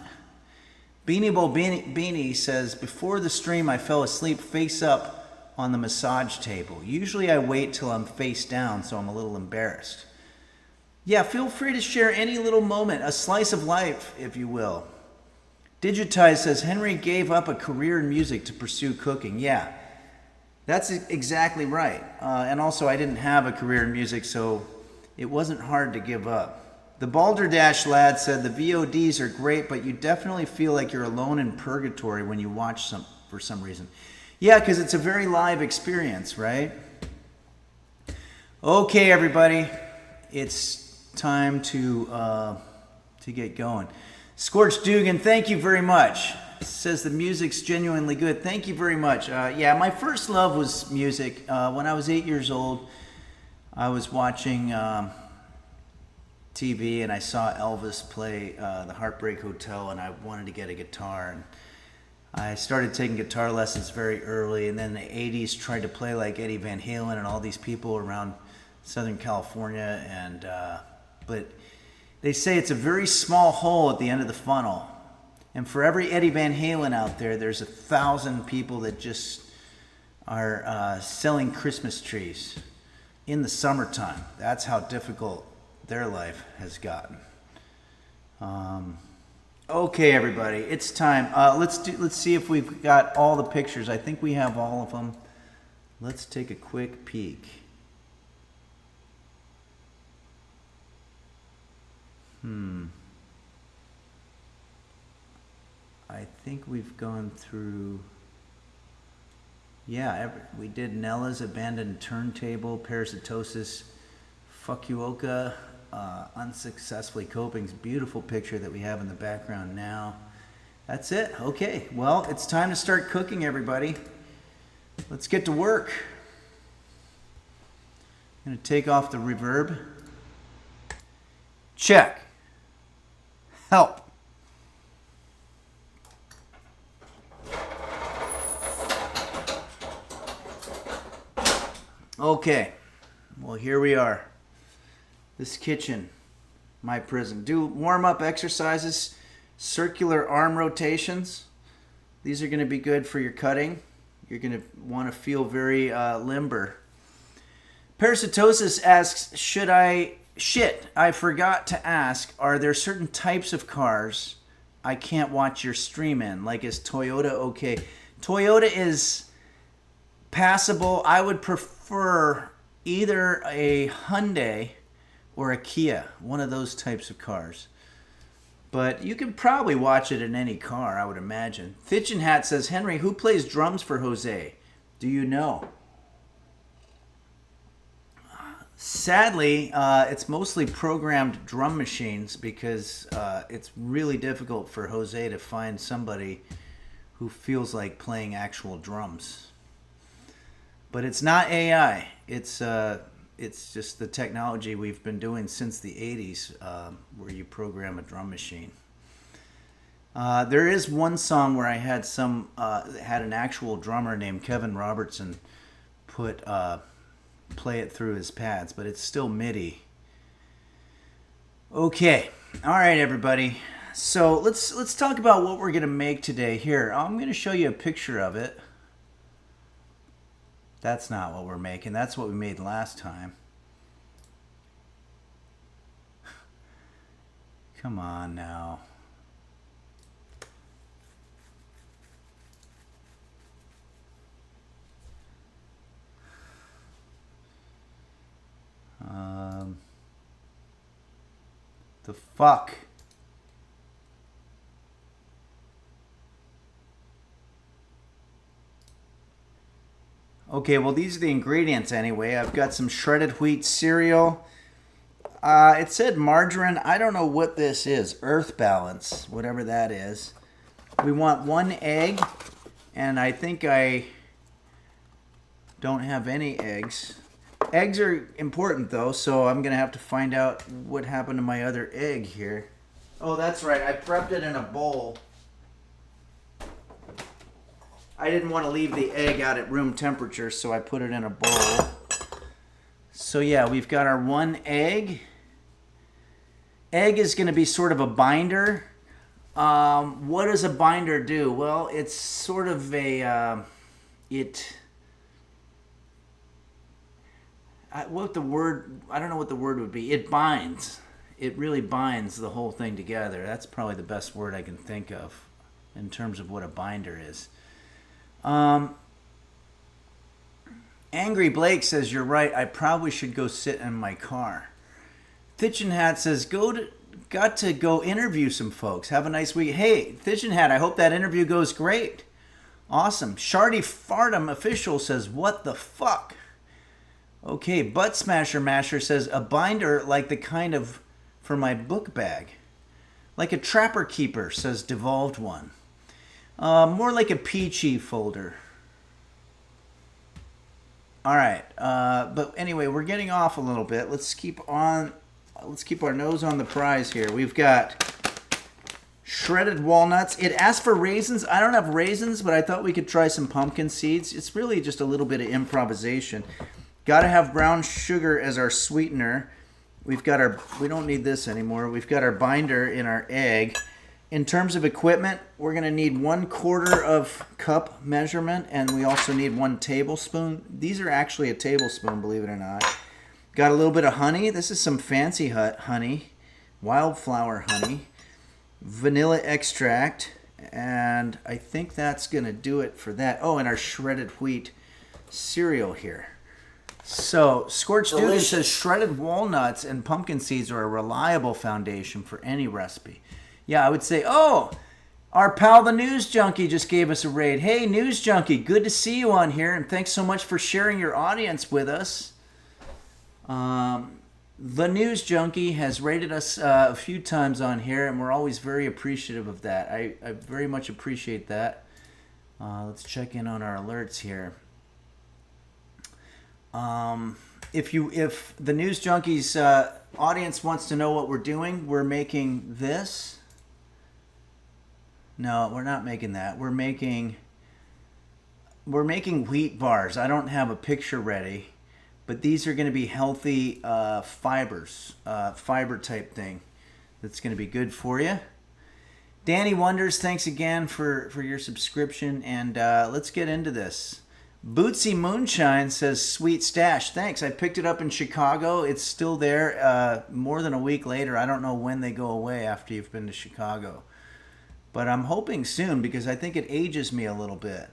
Beanie Bo Beanie says, before the stream I fell asleep face up on the massage table. Usually I wait till I'm face down, so I'm a little embarrassed. Yeah, feel free to share any little moment, a slice of life, if you will. Digitize says, Henry gave up a career in music to pursue cooking. Yeah, that's exactly right. And also, I didn't have a career in music, so it wasn't hard to give up. The Balderdash lad said, the VODs are great, but you definitely feel like you're alone in purgatory when you watch some for some reason. Yeah, because it's a very live experience, right? Okay, everybody. It's time to get going. Scorch Dugan, thank you very much. Says the music's genuinely good. Thank you very much. Yeah, my first love was music. When I was 8 years old, I was watching TV and I saw Elvis play the Heartbreak Hotel, and I wanted to get a guitar. And I started taking guitar lessons very early, and then in the 80s tried to play like Eddie Van Halen and all these people around Southern California. And but they say it's a very small hole at the end of the funnel. And for every Eddie Van Halen out there, there's 1,000 people that just are selling Christmas trees in the summertime. That's how difficult their life has gotten. Okay, everybody, it's time. Let's see if we've got all the pictures. I think we have all of them. Let's take a quick peek. I think we've gone through. Yeah, we did Nella's abandoned turntable, parasitosis, Fukuoka, unsuccessfully coping's beautiful picture that we have in the background now. That's it. Okay, well, it's time to start cooking, everybody. Let's get to work. I'm going to take off the reverb. Check. Help. Okay, well, here we are. This kitchen, my prison. Do warm-up exercises, circular arm rotations. These are going to be good for your cutting. You're going to want to feel very limber. Parasitosis asks, I forgot to ask, are there certain types of cars I can't watch your stream in? Like, is Toyota okay? Toyota is passable. I would prefer either a Hyundai or a Kia, one of those types of cars. But you can probably watch it in any car, I would imagine. Fitchin' Hat says, Henry, who plays drums for Jose? Do you know? Sadly, it's mostly programmed drum machines because it's really difficult for Jose to find somebody who feels like playing actual drums. But it's not AI. It's just the technology we've been doing since the 80s, where you program a drum machine. There is one song where I had had an actual drummer named Kevin Robertson play it through his pads, but it's still MIDI. Okay, all right, everybody. So let's talk about what we're gonna make today. Here, I'm gonna show you a picture of it. That's not what we're making. That's what we made last time. Come on now. The fuck? Okay, well, these are the ingredients anyway. I've got some shredded wheat cereal. It said margarine. I don't know what this is. Earth balance, whatever that is. We want 1 egg, and I think I don't have any eggs. Eggs are important, though, so I'm going to have to find out what happened to my other egg here. Oh, that's right. I prepped it in a bowl. I didn't want to leave the egg out at room temperature, so I put it in a bowl. So yeah, we've got our 1 egg. Egg is going to be sort of a binder. What does a binder do? Well, it's sort of a... I don't know what the word would be. It binds. It really binds the whole thing together. That's probably the best word I can think of in terms of what a binder is. Angry Blake says, you're right, I probably should go sit in my car. Titchin Hat says, got to go interview some folks. Have a nice week. Hey, Titchin Hat, I hope that interview goes great. Awesome. Shardy Fartum Official says, what the fuck? Okay, Butt Smasher Masher says, a binder like the kind of for my book bag. Like a Trapper Keeper, says Devolved One. More like a peachy folder. All right, but anyway, we're getting off a little bit. Let's keep our nose on the prize here. We've got shredded walnuts. It asked for raisins. I don't have raisins, but I thought we could try some pumpkin seeds. It's really just a little bit of improvisation. Got to have brown sugar as our sweetener. We don't need this anymore. We've got our binder in our egg. In terms of equipment, we're going to need 1/4 of cup measurement, and we also need 1 tablespoon. These are actually a tablespoon, believe it or not. Got a little bit of honey. This is some Fancy Hut honey, wildflower honey, vanilla extract, and I think that's going to do it for that. Oh, and our shredded wheat cereal here. So, Scorched Dugan says shredded walnuts and pumpkin seeds are a reliable foundation for any recipe. Yeah, I would say, oh, our pal the News Junkie just gave us a raid. Hey, News Junkie, good to see you on here, and thanks so much for sharing your audience with us. The News Junkie has rated us a few times on here, and we're always very appreciative of that. I very much appreciate that. Let's check in on our alerts here. If the News Junkie's audience wants to know what we're doing, we're making this. No, we're not making that. We're making wheat bars. I don't have a picture ready, but these are going to be healthy fibers, fiber type thing. That's going to be good for you. Danny Wonders, thanks again for your subscription, and let's get into this. Bootsy Moonshine says, sweet stash. Thanks. I picked it up in Chicago. It's still there more than a week later. I don't know when they go away after you've been to Chicago. But I'm hoping soon because I think it ages me a little bit.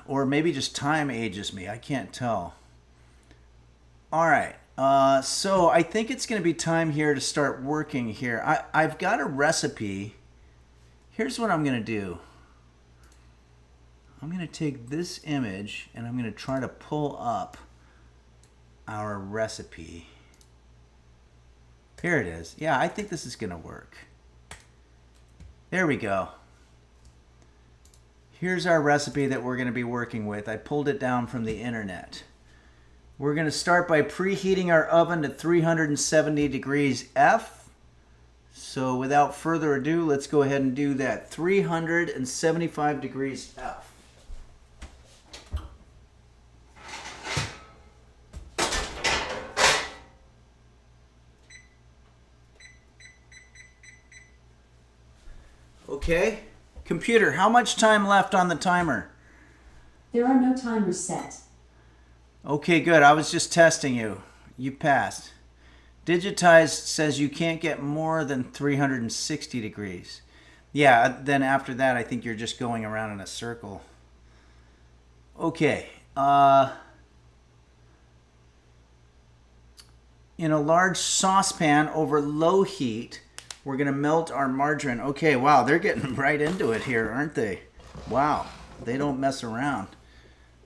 Or maybe just time ages me. I can't tell. All right. So I think it's going to be time here to start working here. I've got a recipe. Here's what I'm going to do. I'm going to take this image and I'm going to try to pull up our recipe. Here it is. Yeah, I think this is going to work. There we go. Here's our recipe that we're going to be working with. I pulled it down from the internet. We're going to start by preheating our oven to 370 degrees F. So without further ado, let's go ahead and do that. 375 degrees F. Okay. Computer, how much time left on the timer? There are no timers set. Okay, good. I was just testing you. You passed. Digitized says you can't get more than 360 degrees. Yeah, then after that, I think you're just going around in a circle. Okay. In a large saucepan over low heat, we're going to melt our margarine. Okay, wow, they're getting right into it here, aren't they? Wow, they don't mess around.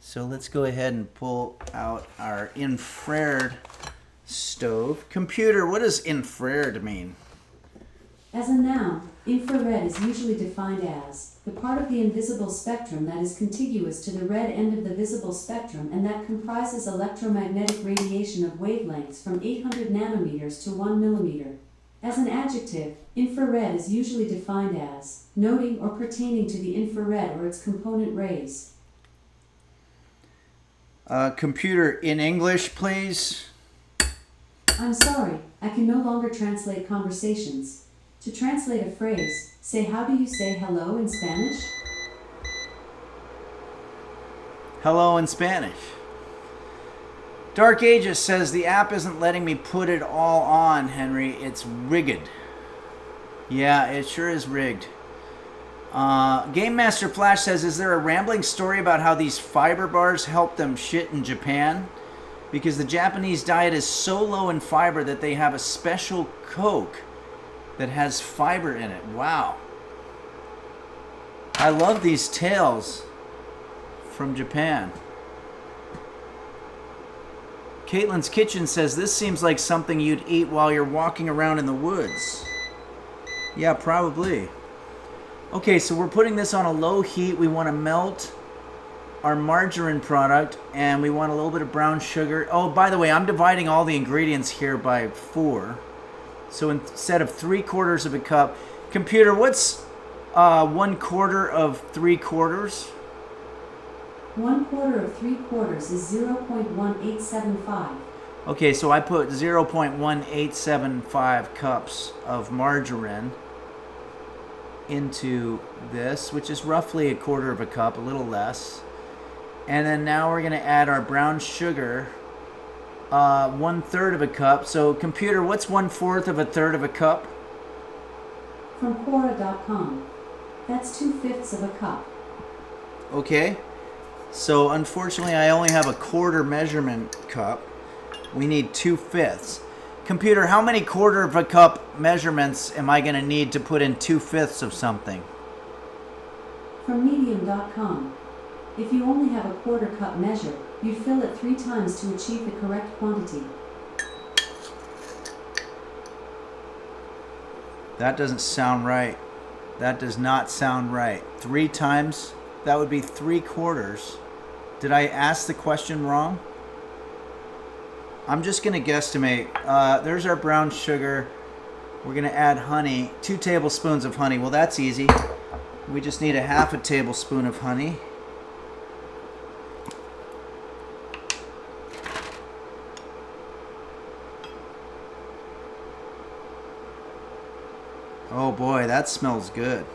So let's go ahead and pull out our infrared stove. Computer, what does infrared mean? As a noun, infrared is usually defined as the part of the invisible spectrum that is contiguous to the red end of the visible spectrum and that comprises electromagnetic radiation of wavelengths from 800 nanometers to 1 millimeter. As an adjective, infrared is usually defined as noting or pertaining to the infrared or its component rays. Computer, in English, please. I'm sorry, I can no longer translate conversations. To translate a phrase, say how do you say hello in Spanish? Hello in Spanish. Dark Ages says the app isn't letting me put it all on, Henry. It's rigged. Yeah, it sure is rigged. Game Master Flash says, is there a rambling story about how these fiber bars help them shit in Japan? Because the Japanese diet is so low in fiber that they have a special Coke that has fiber in it. Wow. I love these tales from Japan. Caitlin's Kitchen says, this seems like something you'd eat while you're walking around in the woods. Yeah, probably. Okay, so we're putting this on a low heat. We want to melt our margarine product, and we want a little bit of brown sugar. Oh, by the way, I'm dividing all the ingredients here by 4. So instead of 3/4 of a cup, computer, what's 1/4 of 3/4? 1/4 of 3/4 is 0.1875. Okay, so I put 0.1875 cups of margarine into this, which is roughly 1/4 of a cup, a little less. And then now we're going to add our brown sugar, 1/3 of a cup. So computer, what's 1/4 of a third of a cup? From Quora.com. That's 2/5 of a cup. Okay. So unfortunately, I only have a 1/4 measurement cup. We need 2/5. Computer, how many 1/4 of a cup measurements am I going to need to put in 2/5 of something? From Medium.com. If you only have a 1/4 cup measure, you'd fill it 3 times to achieve the correct quantity. That doesn't sound right. That does not sound right. 3 times? That would be 3/4. Did I ask the question wrong? I'm just going to guesstimate. There's our brown sugar. We're going to add honey. 2 tablespoons of honey. Well, that's easy. We just need a 1/2 tablespoon of honey. Oh boy, that smells good.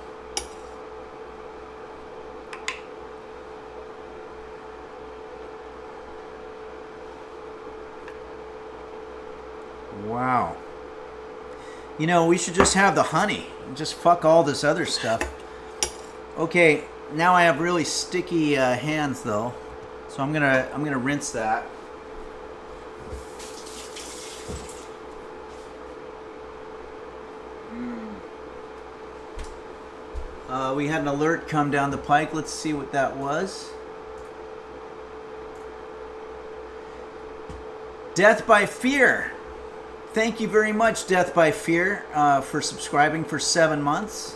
Wow. You know, we should just have the honey. Just fuck all this other stuff. Okay, now I have really sticky hands though. So I'm gonna rinse that. We had an alert come down the pike. Let's see what that was. Death by Fear. Thank you very much, Death by Fear, for subscribing for 7 months.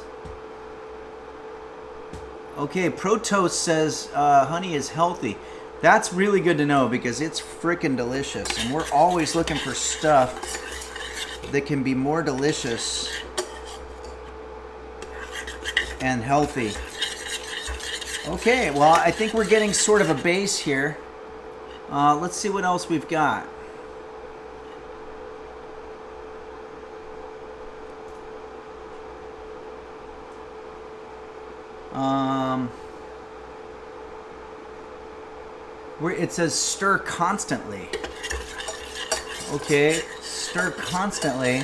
Okay, Protos says honey is healthy. That's really good to know because it's freaking delicious. And we're always looking for stuff that can be more delicious and healthy. Okay, well, I think we're getting sort of a base here. Let's see what else we've got. Where it says stir constantly. Okay, stir constantly.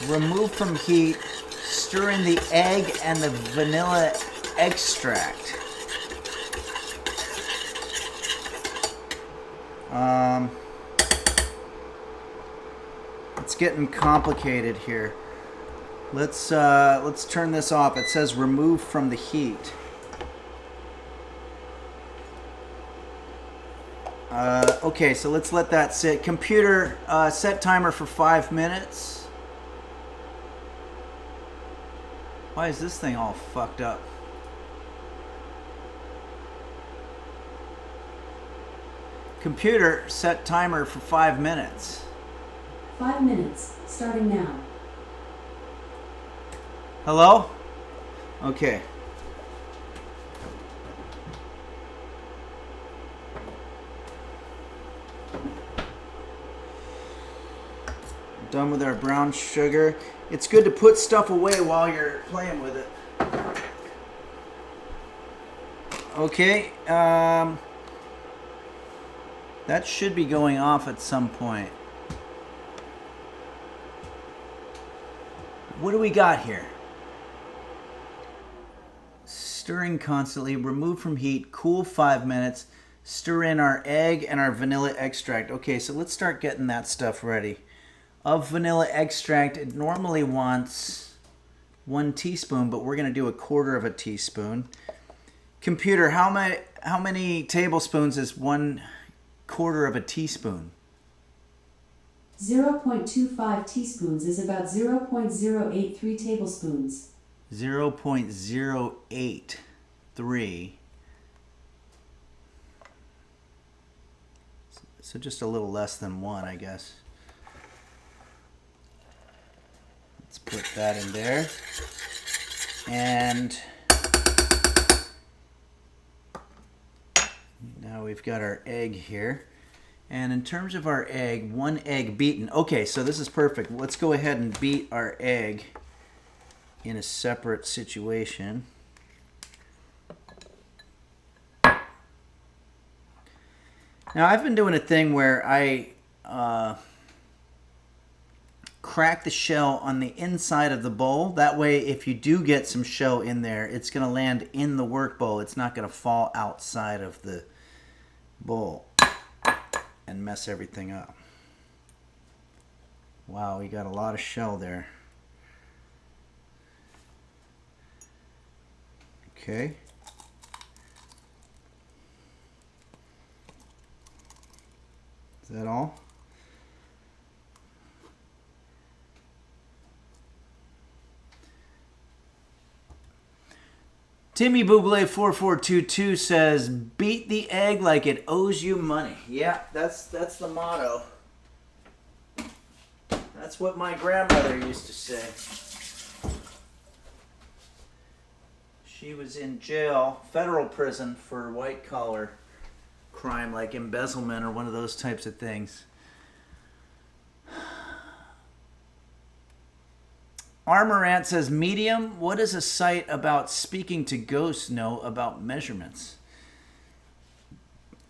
Remove from heat. Stir in the egg and the vanilla extract. It's getting complicated here. Let's turn this off. It says remove from the heat. Okay, so let's let that sit. Computer, set timer for 5 minutes. Why is this thing all fucked up? Computer, set timer for 5 minutes. 5 minutes, starting now. Hello? Okay. Done with our brown sugar. It's good to put stuff away while you're playing with it. Okay, that should be going off at some point. What do we got here? Stirring constantly, remove from heat, cool 5 minutes, stir in our egg and our vanilla extract. Okay, so let's start getting that stuff ready. Of vanilla extract, it normally wants 1 teaspoon, but we're going to do 1/4 teaspoon. Computer, how many tablespoons is 1/4 teaspoon? 0.25 teaspoons is about 0.083 tablespoons. 0.083. So just a little less than 1, I guess. Let's put that in there. And now we've got our egg here. And in terms of our egg, 1 egg beaten. Okay, so this is perfect. Let's go ahead and beat our egg in a separate situation. Now I've been doing a thing where I crack the shell on the inside of the bowl. That way, if you do get some shell in there, it's going to land in the work bowl. It's not going to fall outside of the bowl and mess everything up. Wow, we got a lot of shell there. Okay. Is that all? Timmy Buble 4422 says, "Beat the egg like it owes you money." Yeah, that's the motto. That's what my grandmother used to say. She was in jail, federal prison, for white collar crime like embezzlement or one of those types of things. Armorant says, "Medium, what does a site about speaking to ghosts know about measurements?"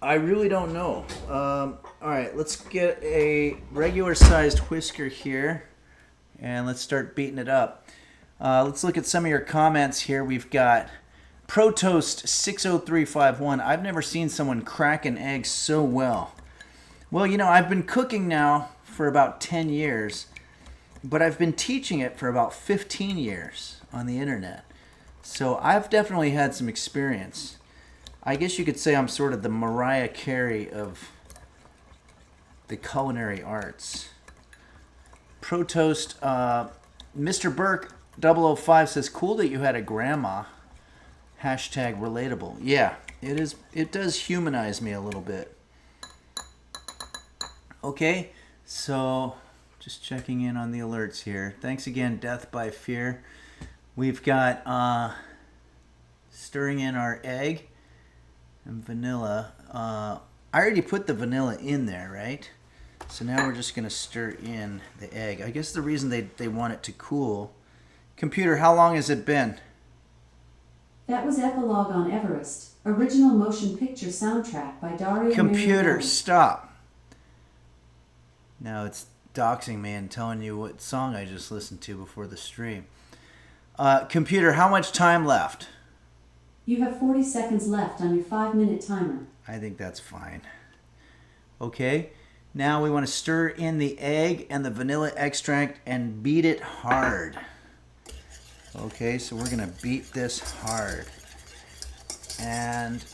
I really don't know. All right, let's get a regular sized whisker here and let's start beating it up. Let's look at some of your comments here. We've got Protoast 60351. "I've never seen someone crack an egg so well." Well, you know, I've been cooking now for about 10 years, but I've been teaching it for about 15 years on the internet. So I've definitely had some experience. I guess you could say I'm sort of the Mariah Carey of the culinary arts. Protoast, Mr. Burke 005 says, "Cool that you had a grandma." Hashtag relatable. Yeah, it is. It does humanize me a little bit. Okay, so just checking in on the alerts here. Thanks again, Death by Fear. We've got stirring in our egg and vanilla. I already put the vanilla in there, right? So now we're just going to stir in the egg. I guess the reason they want it to cool. Computer, how long has it been? That was Epilogue on Everest, original motion picture soundtrack by Dario Computer, Mariano. stop. Now it's doxing me and telling you what song I just listened to before the stream. Computer, how much time left? You have 40 seconds left on your 5-minute timer. I think that's fine. Okay, now we want to stir in the egg and the vanilla extract and beat it hard. Okay, so we're going to beat this hard. And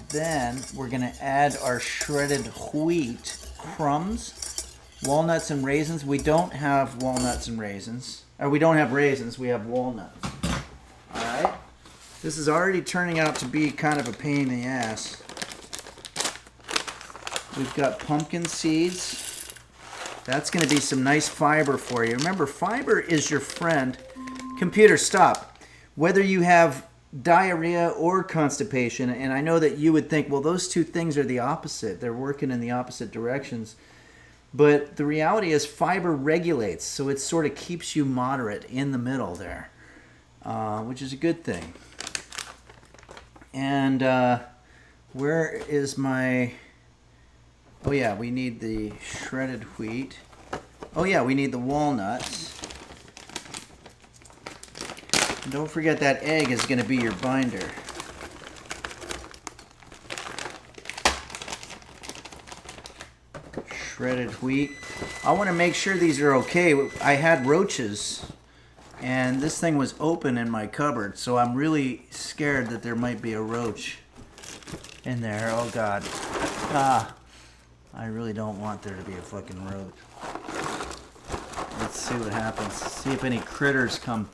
then we're going to add our shredded wheat crumbs, walnuts and raisins. We don't have walnuts and raisins. Or we don't have raisins, we have walnuts. All right. This is already turning out to be kind of a pain in the ass. We've got pumpkin seeds. That's going to be some nice fiber for you. Remember, fiber is your friend. Computer, stop. Whether you have diarrhea or constipation, and I know that you would think, well, those two things are the opposite. They're working in the opposite directions. But the reality is fiber regulates, so it sort of keeps you moderate in the middle there, which is a good thing. And where is my... Oh yeah, we need the shredded wheat. Oh yeah, we need the walnuts. And don't forget that egg is going to be your binder. Shredded wheat. I want to make sure these are okay. I had roaches and this thing was open in my cupboard, so I'm really scared that there might be a roach in there. Oh God. I really don't want there to be a fucking roach. Let's see what happens. See if any critters come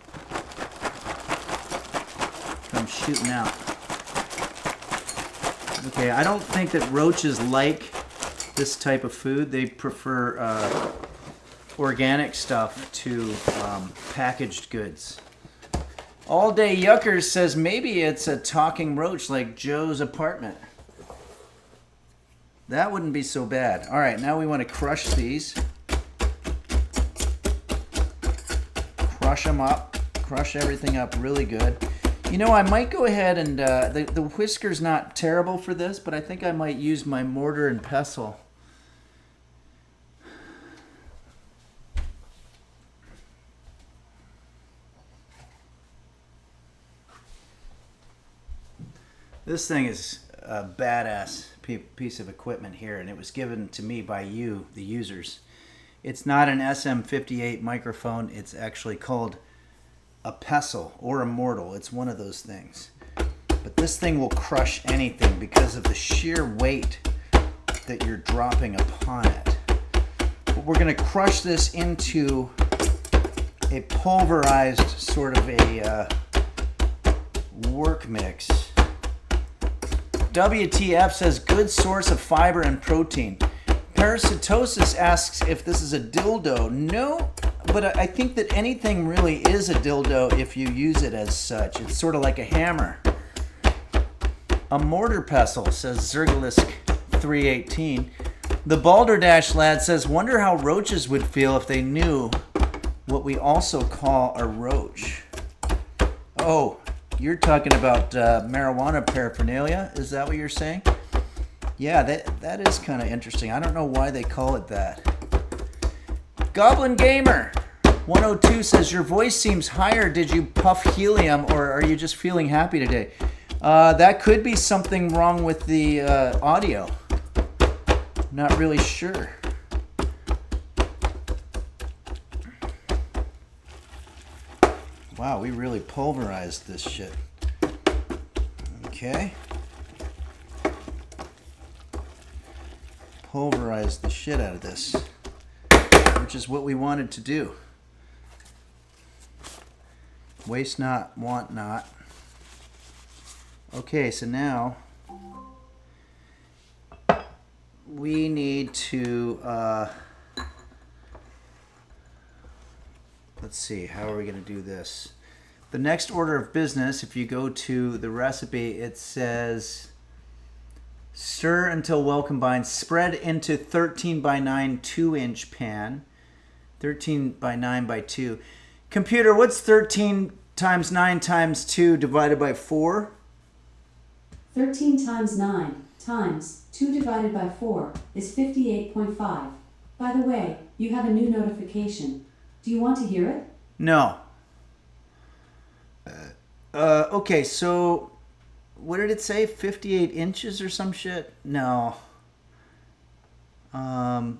shooting out. Okay, I don't think that roaches like this type of food. They prefer organic stuff to packaged goods. All Day Yuckers says maybe it's a talking roach like Joe's apartment. That wouldn't be so bad. All right, now we want to crush these. Crush them up. Crush everything up really good. You know, I might go ahead and, the whisker's not terrible for this, but I think I might use my mortar and pestle. This thing is a badass piece of equipment here, and it was given to me by you, the users. It's not an SM58 microphone. It's actually called a pestle or a mortal. It's one of those things. But this thing will crush anything because of the sheer weight that you're dropping upon it. But we're going to crush this into a pulverized sort of a work mix. WTF says good source of fiber and protein. Parasitosis asks if this is a dildo. No, but I think that anything really is a dildo if you use it as such. It's sort of like a hammer. A mortar pestle, says Zergalisk 318. The Balderdash lad says, wonder how roaches would feel if they knew what we also call a roach. Oh, you're talking about marijuana paraphernalia? Is that what you're saying? Yeah, that is kind of interesting. I don't know why they call it that. Goblin Gamer 102 says, your voice seems higher. Did you puff helium or are you just feeling happy today? That could be something wrong with the audio. Not really sure. Wow, we really pulverized this shit. Okay. Pulverized the shit out of this, which is what we wanted to do. Waste not, want not. Okay, so now we need to, let's see, how are we going to do this? The next order of business, if you go to the recipe, it says stir until well combined, spread into 13 by 9 2-inch pan, 13 by 9 by 2. Computer, what's 13 times 9 times 2 divided by 4? 13 times 9 times 2 divided by 4 is 58.5. By the way, you have a new notification. Do you want to hear it? No. Okay, so what did it say? 58 inches or some shit? No. I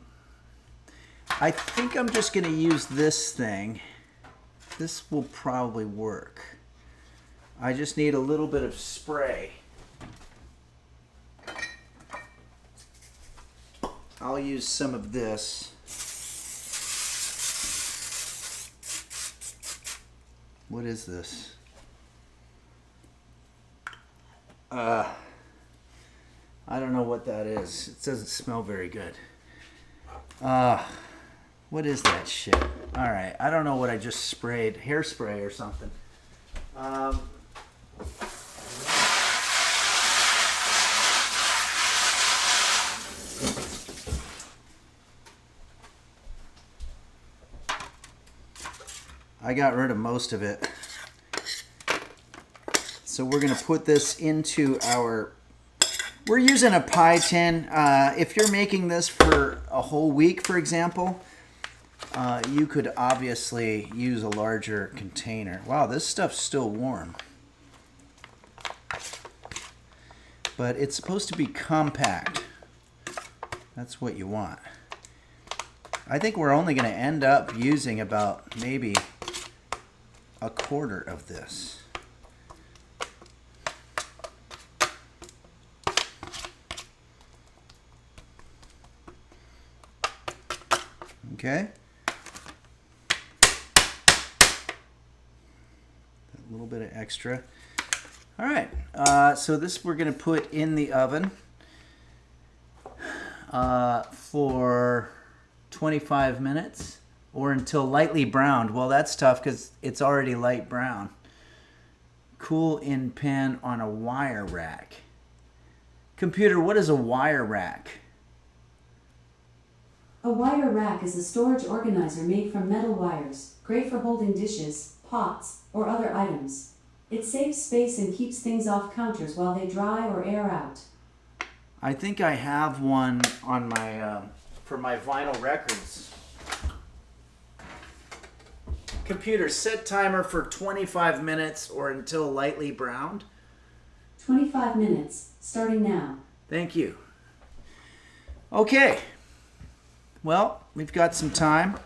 think I'm just going to use this thing. This will probably work. I just need a little bit of spray. I'll use some of this. What is this? I don't know what that is. It doesn't smell very good. What is that shit? All right, I don't know what I just sprayed. Hairspray or something. I got rid of most of it. So we're going to put this into our... We're using a pie tin. If you're making this for a whole week, for example, you could obviously use a larger container. Wow, this stuff's still warm. But it's supposed to be compact. That's what you want. I think we're only going to end up using about maybe a quarter of this. Okay. A little bit of extra. All right. So this we're going to put in the oven for 25 minutes or until lightly browned. Well, that's tough because it's already light brown. Cool in pan on a wire rack. Computer, what is a wire rack? A wire rack is a storage organizer made from metal wires, great for holding dishes, pots, or other items. It saves space and keeps things off counters while they dry or air out. I think I have one on my for my vinyl records. Computer, set timer for 25 minutes or until lightly browned. 25 minutes, starting now. Thank you. Okay. Well, we've got some time.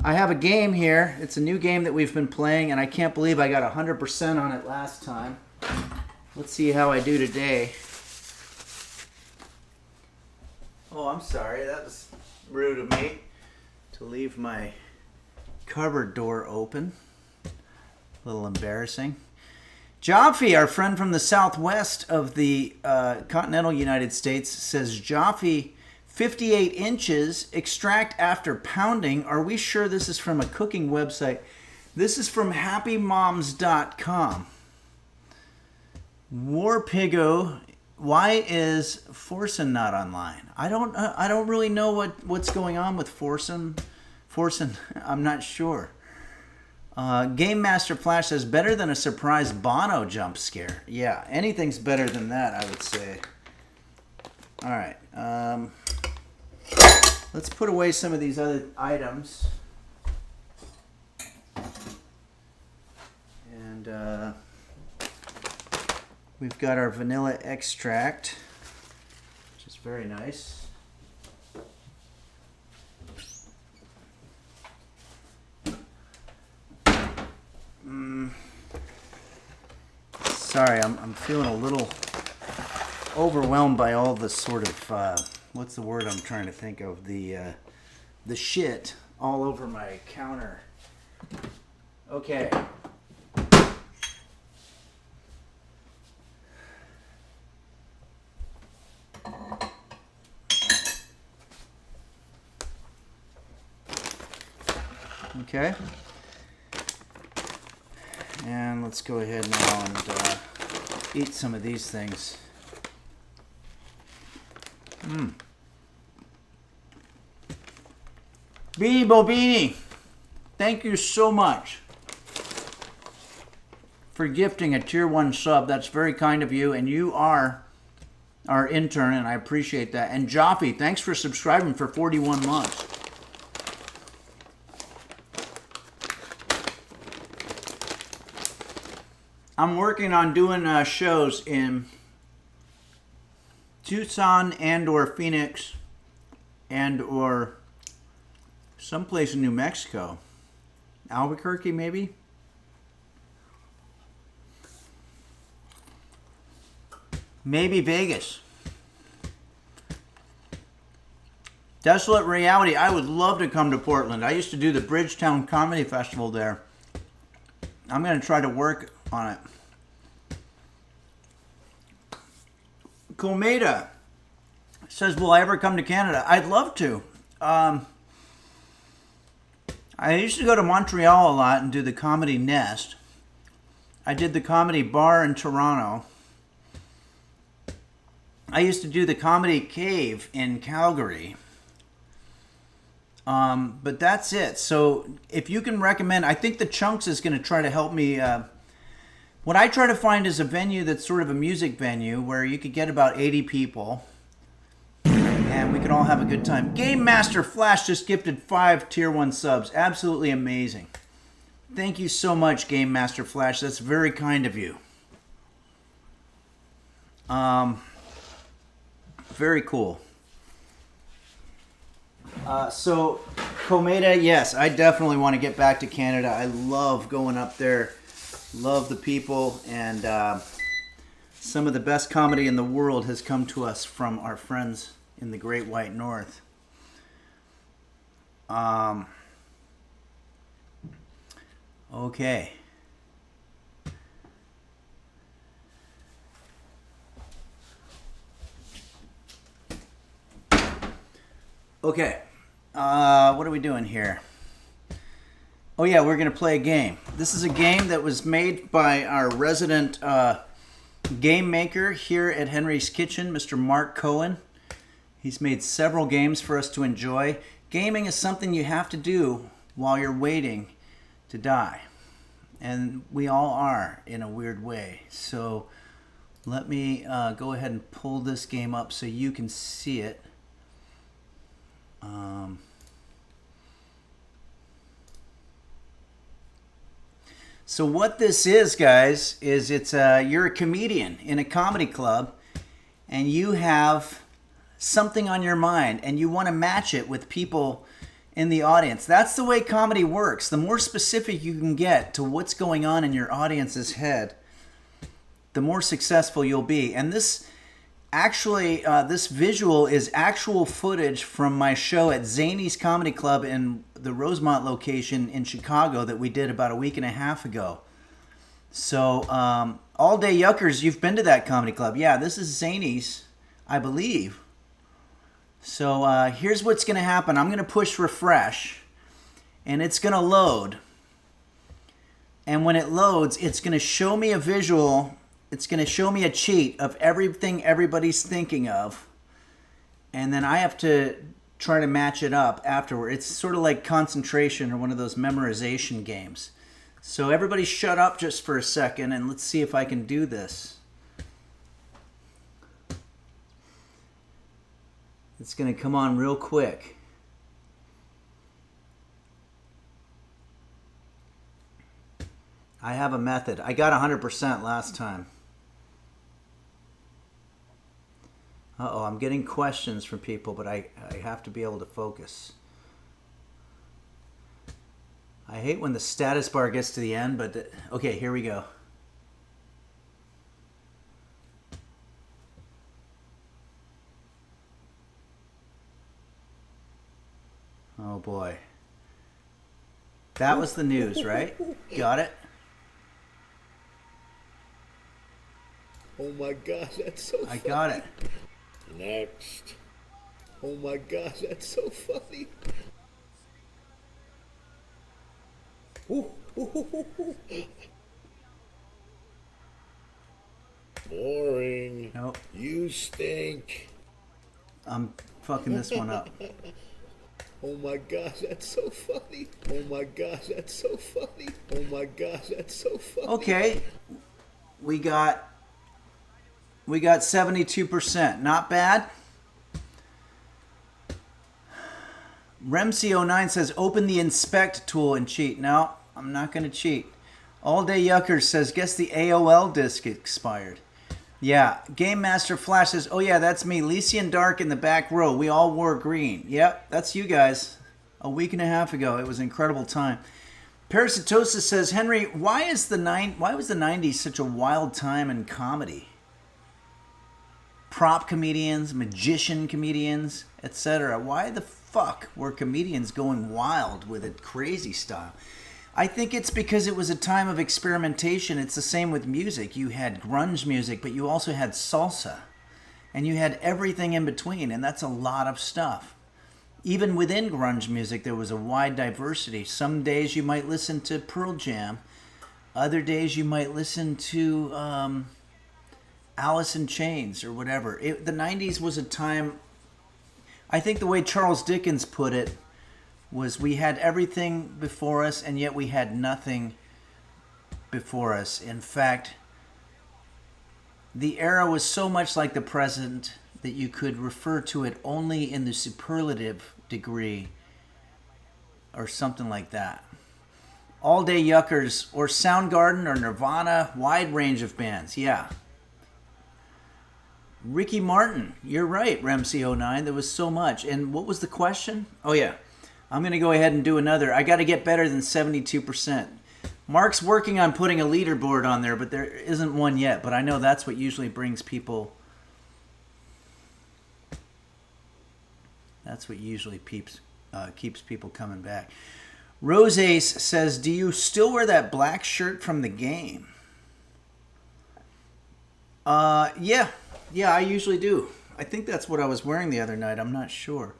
I have a game here. It's a new game that we've been playing, and I can't believe I got 100% on it last time. Let's see how I do today. Oh, I'm sorry. That was rude of me to leave my cupboard door open. A little embarrassing. Jaffe, our friend from the southwest of the continental United States, says, Jaffe, 58 inches, extract after pounding. Are we sure this is from a cooking website? This is from happymoms.com. Warpigo, why is Forsen not online? I don't really know what's going on with Forsen. I'm not sure. Game Master Flash says, better than a surprise Bono jump scare. Yeah, anything's better than that, I would say. All right. Let's put away some of these other items. And we've got our vanilla extract, which is very nice. Sorry, I'm feeling a little overwhelmed by all the sort of what's the word I'm trying to think of, the shit all over my counter. Okay. Okay. And let's go ahead now and eat some of these things. Beanie Bobini, thank you so much for gifting a tier 1 sub. That's very kind of you, and you are our intern, and I appreciate that. And Joffe, thanks for subscribing for 41 months. I'm working on doing shows in Tucson and or Phoenix and or someplace in New Mexico. Albuquerque, maybe? Maybe Vegas. Desolate Reality. I would love to come to Portland. I used to do the Bridgetown Comedy Festival there. I'm going to try to work on it. Comeda says, will I ever come to Canada? I'd love to. I used to go to Montreal a lot and do the Comedy Nest. I did the Comedy Bar in Toronto. I used to do the Comedy Cave in Calgary. But that's it. So if you can recommend, I think the Chunks is going to try to help me. What I try to find is a venue that's sort of a music venue where you could get about 80 people and we could all have a good time. Game Master Flash just gifted 5 tier 1 subs. Absolutely amazing. Thank you so much, Game Master Flash. That's very kind of you. Very cool. So, Comeda, yes, I definitely want to get back to Canada. I love going up there. Love the people, and some of the best comedy in the world has come to us from our friends in the Great White North. Okay. Okay. What are we doing here? Oh yeah, we're going to play a game. This is a game that was made by our resident game maker here at Henry's Kitchen, Mr. Mark Cohen. He's made several games for us to enjoy. Gaming is something you have to do while you're waiting to die. And we all are in a weird way. So let me go ahead and pull this game up so you can see it. So what this is, guys, is you're a comedian in a comedy club and you have something on your mind and you want to match it with people in the audience. That's the way comedy works. The more specific you can get to what's going on in your audience's head, the more successful you'll be. And this visual is actual footage from my show at Zany's Comedy Club in the Rosemont location in Chicago that we did about a week and a half ago. So, All Day Yuckers, you've been to that comedy club. Yeah, this is Zany's, I believe. So here's what's going to happen. I'm going to push refresh, and it's going to load. And when it loads, it's going to show me a visual. It's going to show me a cheat of everything everybody's thinking of. And then I have to try to match it up afterward. It's sort of like concentration or one of those memorization games. So everybody shut up just for a second and let's see if I can do this. It's going to come on real quick. I have a method. I got 100% last time. Uh-oh, I'm getting questions from people, but I have to be able to focus. I hate when the status bar gets to the end, but okay, here we go. Oh boy. That was the news, right? Got it? Oh my gosh, that's so funny. I got it. Next. Oh my gosh, that's so funny. Boring. Nope. You stink. I'm fucking this one up. Oh my gosh, that's so funny. Oh my gosh, that's so funny. Oh my gosh, that's so funny. Okay. We got We got 72%. Not bad. Remc09 says, open the inspect tool and cheat. No, I'm not going to cheat. All Day Yuckers says, guess the AOL disk expired. Yeah. Game Master Flash says, oh yeah, that's me. Lycian Dark in the back row. We all wore green. Yep, that's you guys. A week and a half ago. It was an incredible time. Parasitosis says, Henry, why was the 90s such a wild time in comedy? Prop comedians, magician comedians, etc. Why the fuck were comedians going wild with it, crazy style? I think it's because it was a time of experimentation. It's the same with music. You had grunge music, but you also had salsa. And you had everything in between, and that's a lot of stuff. Even within grunge music, there was a wide diversity. Some days you might listen to Pearl Jam. Other days you might listen to Alice in Chains or whatever. The 90s was a time, I think the way Charles Dickens put it, was we had everything before us and yet we had nothing before us. In fact, the era was so much like the present that you could refer to it only in the superlative degree or something like that. All Day Yuckers or Soundgarden or Nirvana, wide range of bands, yeah. Ricky Martin, you're right, Remc09, there was so much. And what was the question? Oh yeah, I'm going to go ahead and do another. I got to get better than 72%. Mark's working on putting a leaderboard on there, but there isn't one yet. But I know that's what usually brings people. That's what usually keeps people coming back. Rose Ace says, do you still wear that black shirt from the game? Yeah, I usually do. I think that's what I was wearing the other night. I'm not sure.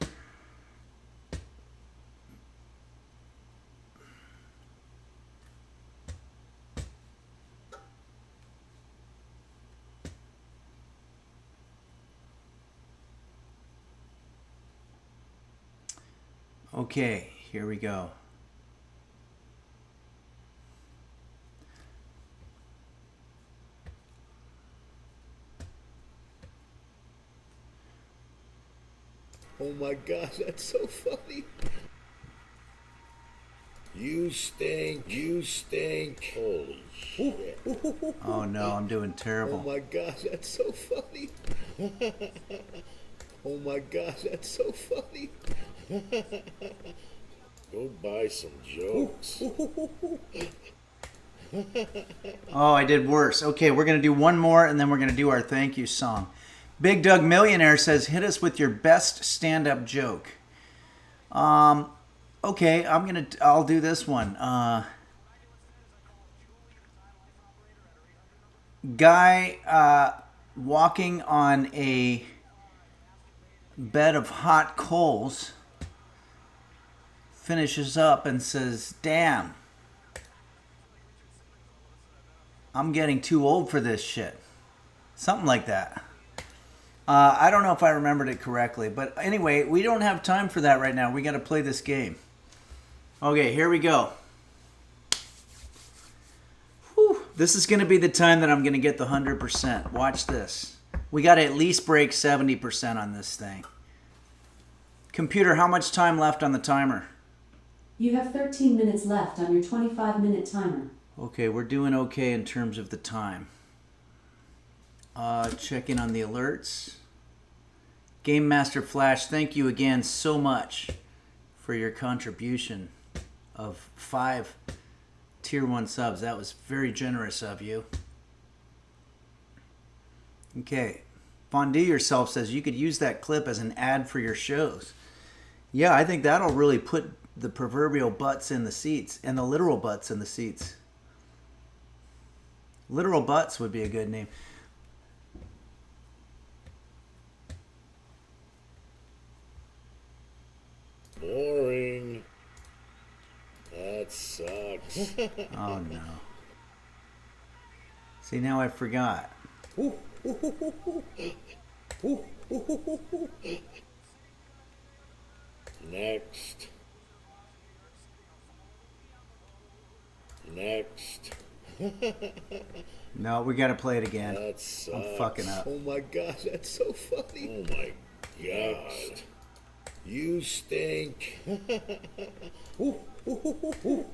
Okay, here we go. Oh my God, that's so funny. You stink, you stink. Holy shit. Oh no, I'm doing terrible. Oh my God, that's so funny. Oh my God, that's so funny. Go buy some jokes. Oh, I did worse. Okay, we're going to do one more and then we're going to do our thank you song. Big Doug Millionaire says, hit us with your best stand-up joke. Okay, I'll do this one. Guy walking on a bed of hot coals finishes up and says, damn, I'm getting too old for this shit. Something like that. I don't know if I remembered it correctly, but anyway, we don't have time for that right now. We got to play this game. Okay, here we go. Whew. This is going to be the time that I'm going to get the 100%. Watch this. We got to at least break 70% on this thing. Computer, how much time left on the timer? You have 13 minutes left on your 25-minute timer. Okay, we're doing okay in terms of the time. Check in on the alerts. Game Master Flash, thank you again so much for your contribution of 5 Tier 1 subs. That was very generous of you. Okay. Fondue Yourself says you could use that clip as an ad for your shows. Yeah, I think that'll really put the proverbial butts in the seats and the literal butts in the seats. Literal butts would be a good name. Boring. That sucks. Oh no. See, now I forgot. Next. Next. No, we got to play it again. That sucks. I'm fucking up. Oh my god, that's so funny. Oh my god. You stink. We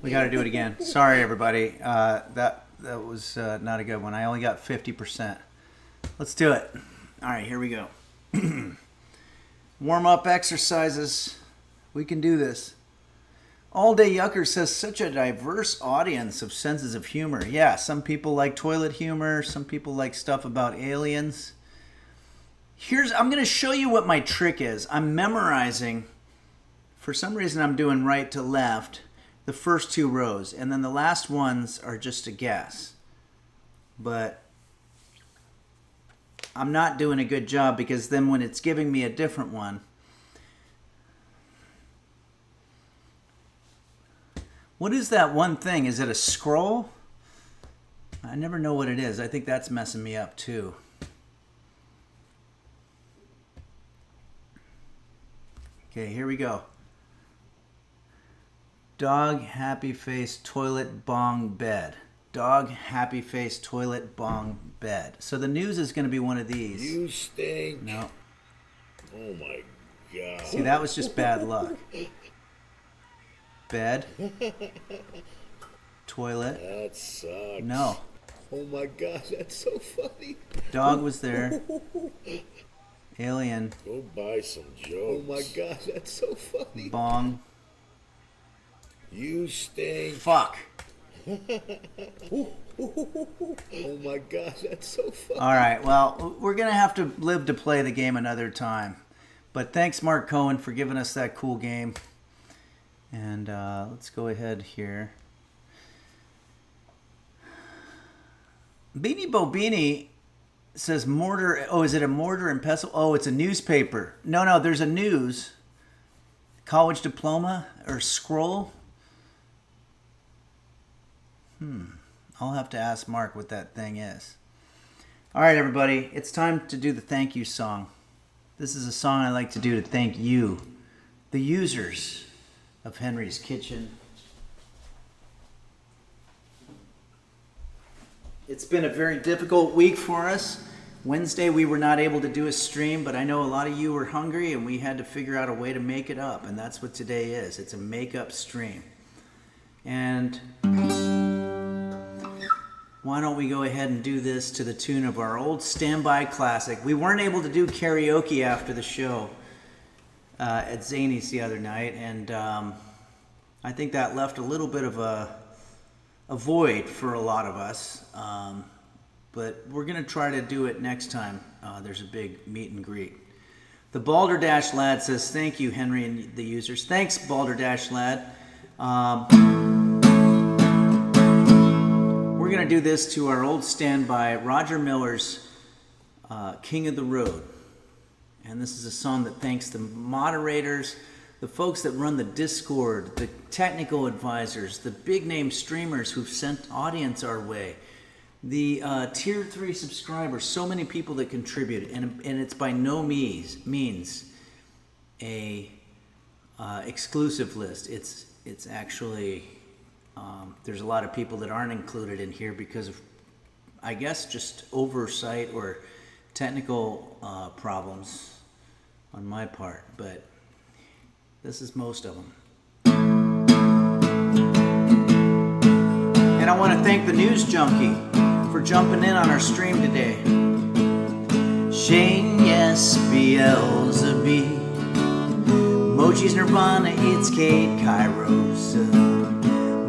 got to do it again. Sorry, everybody. That was not a good one. I only got 50%. Let's do it. All right, here we go. Warm-up exercises. We can do this. All Day Yucker says such a diverse audience of senses of humor. Yeah, some people like toilet humor. Some people like stuff about aliens. I'm going to show you what my trick is. I'm memorizing. For some reason, I'm doing right to left, the first 2 rows, and then the last ones are just a guess. But I'm not doing a good job because then when it's giving me a different one, what is that one thing? Is it a scroll? I never know what it is. I think that's messing me up too. Okay, here we go. Dog, happy face, toilet, bong, bed. Dog, happy face, toilet, bong, bed. So the news is going to be one of these. You stink. No. Oh my god. See, that was just bad luck. Bed. Toilet. That sucks. No. Oh my god, that's so funny. Dog was there. Alien. Go buy some jokes. Oh my god, that's so funny. Bong. You stink. Fuck. Oh my god, that's so funny. All right, well, we're going to have to live to play the game another time. But thanks, Mark Cohen, for giving us that cool game. And let's go ahead here. Beanie Bobini says mortar. Oh, is it a mortar and pestle? Oh, it's a newspaper. No, there's a news. College diploma or scroll. I'll have to ask Mark what that thing is. All right, everybody. It's time to do the thank you song. This is a song I like to do to thank you, the users of Henry's Kitchen. It's been a very difficult week for us. Wednesday we were not able to do a stream, but I know a lot of you were hungry and we had to figure out a way to make it up, and that's what today is. It's a make-up stream. And why don't we go ahead and do this to the tune of our old standby classic. We weren't able to do karaoke after the show at Zany's the other night, and I think that left a little bit of a void for a lot of us. But we're going to try to do it next time. There's a big meet and greet. The Balderdash Lad says, thank you, Henry and the users. Thanks, Balderdash Lad. We're going to do this to our old standby, Roger Miller's King of the Road. And this is a song that thanks the moderators, the folks that run the Discord, the technical advisors, the big name streamers who've sent audience our way, the tier 3 subscribers, so many people that contribute, and it's by no means a exclusive list. It's actually there's a lot of people that aren't included in here because of, I guess, just oversight or technical problems on my part, but this is most of them. And I want to thank the News Junkie for jumping in on our stream today. Shane, yes, Beelzebub, Mochi's Nirvana, it's Kate Kairos,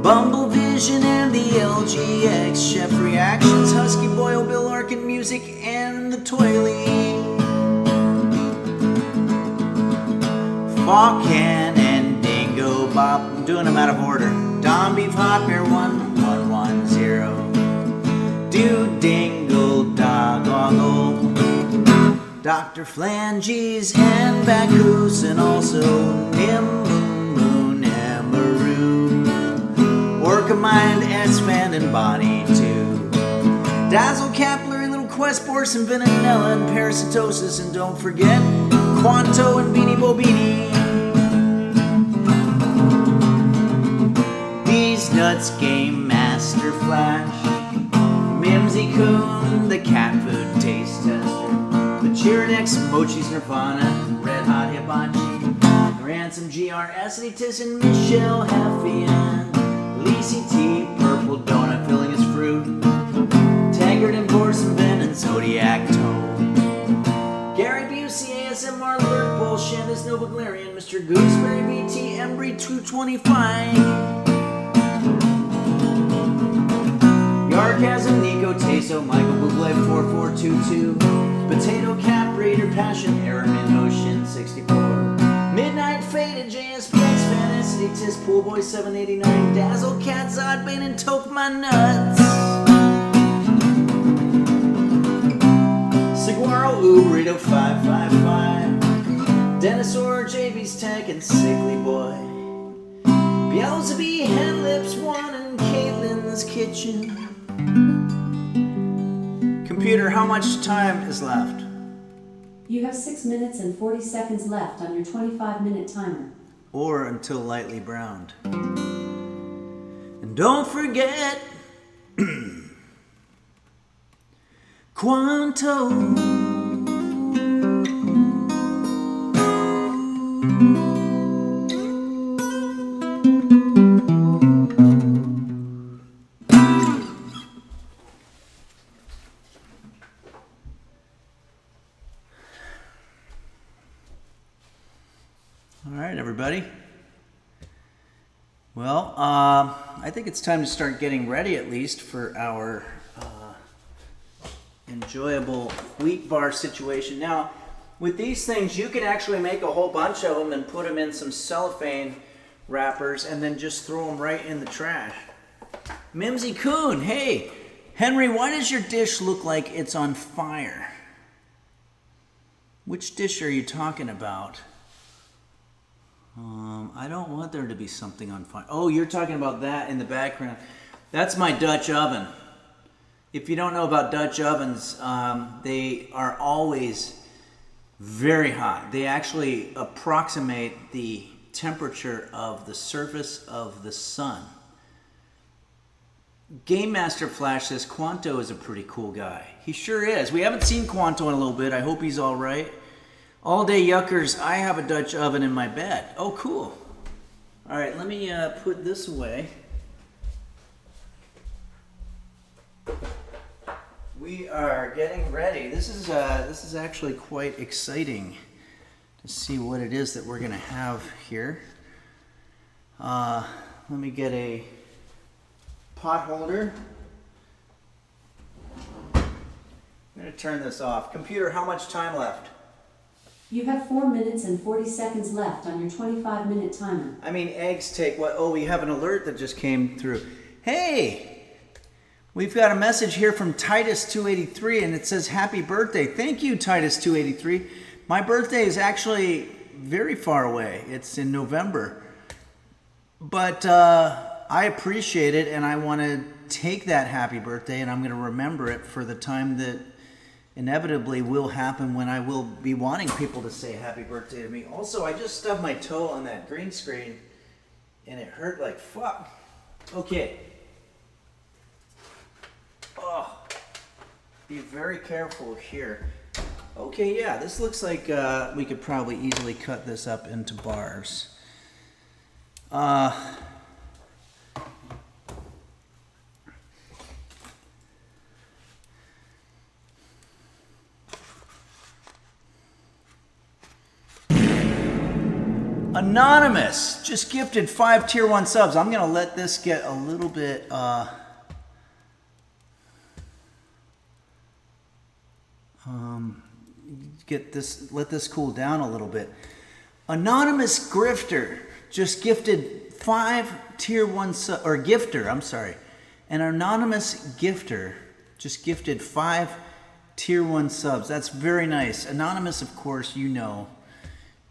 Bumble Vision and the LGX, Chef Reactions, Husky Boyle, Bill Arkin Music, and the Toilie. Fawcan and Dingo Bob, I'm doing them out of order. Don Beef Hot Bear 1110. Do Dingle Dog Ogle, Dr. Flanges and Bacchus, and also Nimble Moon Emeroo, Orca Mind, S-Fan, and Bonnie too. Dazzle Kapler, Little Quest Borse, and Vanilla, and Parasitosis, and don't forget Quanto and Beanie Bobini. These Nuts, Game Master Flash, Mimsy Coon, the cat food taste tester. The Chironex, Mochi's Nirvana, Red Hot Hibachi. Ransom GRS, and Michelle Heffian. Lacey T, Purple Donut filling his fruit. Taggart and Borson Ben and Zodiac Tone. Gary Busey, ASMR Lurk, Bullshit is Nova Glarian, Mr. Gooseberry VT, Embry 225. Yarkasm, Nico Taso, Michael Bublé 4422. Potato Cap, Raider Passion, Airman Ocean 64. Midnight Faded, JSPX, Fantasy Tis, Poolboy 789, Dazzle Cat, Zodbane, and Toke My Nuts. Saguaro, Burrito 555, Dinosaur, JV's Tech, and Sickly Boy. Beelzebub, Hen Lips 1, and Caitlin's Kitchen. Computer, how much time is left? You have 6 minutes and 40 seconds left on your 25-minute timer. Or until lightly browned. And don't forget Quanto. All right, everybody. Well, I think it's time to start getting ready, at least, for our enjoyable wheat bar situation. Now, with these things, you can actually make a whole bunch of them and put them in some cellophane wrappers and then just throw them right in the trash. Mimsy Coon, hey, Henry, why does your dish look like it's on fire? Which dish are you talking about? I don't want there to be something on fire. Oh, you're talking about that in the background. That's my Dutch oven. If you don't know about Dutch ovens, they are always very hot. They actually approximate the temperature of the surface of the sun. Game Master Flash says Quanto is a pretty cool guy. He sure is. We haven't seen Quanto in a little bit. I hope he's all right. All Day Yuckers, I have a Dutch oven in my bed. Oh, cool. All right, let me put this away. We are getting ready. This is actually quite exciting to see what it is that we're going to have here. Let me get a pot holder. I'm going to turn this off. Computer, how much time left? You have 4 minutes and 40 seconds left on your 25-minute timer. I mean, eggs take what? Oh, we have an alert that just came through. Hey, we've got a message here from Titus283, and it says, happy birthday. Thank you, Titus283. My birthday is actually very far away. It's in November. But I appreciate it, and I want to take that happy birthday, and I'm going to remember it for the time that inevitably will happen when I will be wanting people to say happy birthday to me. Also, I just stubbed my toe on that green screen and it hurt like fuck. Okay. Oh, be very careful here. Okay, yeah, this looks like we could probably easily cut this up into bars. Anonymous just gifted 5 tier 1 subs. I'm gonna let this get a little bit let this cool down a little bit. Anonymous grifter just gifted 5 tier 1 subs, or gifter, I'm sorry. An anonymous gifter just gifted 5 tier 1 subs. That's very nice. Anonymous, of course, you know,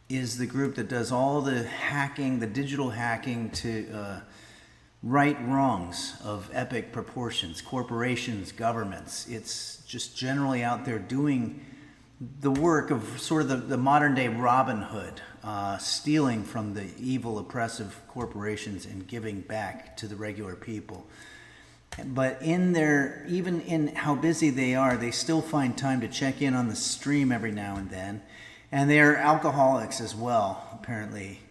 is the group that does all the hacking, the digital hacking to right wrongs of epic proportions, corporations, governments. It's just generally out there doing the work of sort of the modern day Robin Hood, stealing from the evil, oppressive corporations and giving back to the regular people. But in their, even in how busy they are, they still find time to check in on the stream every now and then. And they are alcoholics as well, apparently.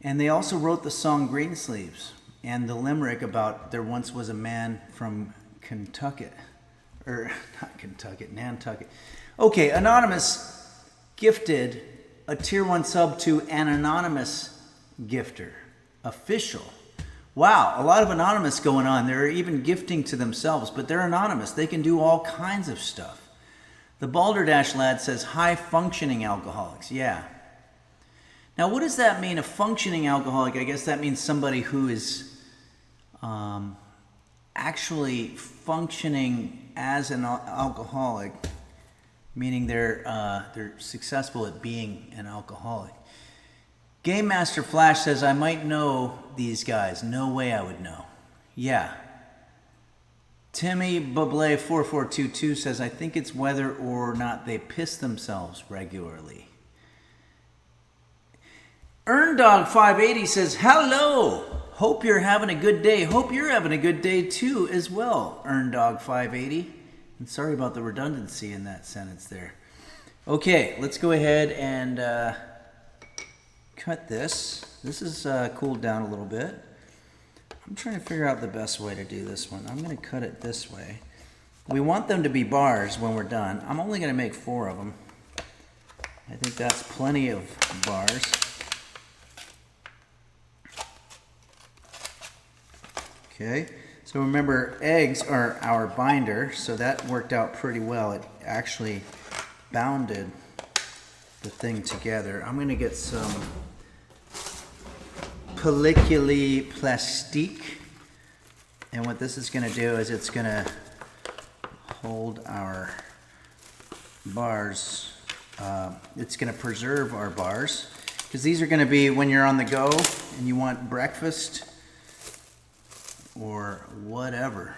And they also wrote the song Greensleeves and the limerick about there once was a man from Kentucky. Or, not Kentucky, Nantucket. Okay, Anonymous gifted a tier 1 sub to an anonymous gifter. Official. Wow, a lot of anonymous going on. They're even gifting to themselves, but they're anonymous. They can do all kinds of stuff. The Balderdash lad says high functioning alcoholics. Yeah. Now, what does that mean, a functioning alcoholic? I guess that means somebody who is actually functioning as an alcoholic, meaning they're successful at being an alcoholic. Game Master Flash says, I might know these guys. No way I would know. Yeah. Timmy Buble 4422 says, I think it's whether or not they piss themselves regularly. Earndog 580 says, hello. Hope you're having a good day. Hope you're having a good day too as well, Earndog 580. And sorry about the redundancy in that sentence there. Okay, let's go ahead and cut this. This is cooled down a little bit. I'm trying to figure out the best way to do this one. I'm going to cut it this way. We want them to be bars when we're done. I'm only going to make 4 of them. I think that's plenty of bars. Okay, so remember, eggs are our binder, so that worked out pretty well. It actually bounded the thing together. I'm going to get some pelliculi plastique, and what this is going to do is it's going to hold our bars. It's going to preserve our bars, because these are going to be when you're on the go and you want breakfast or whatever.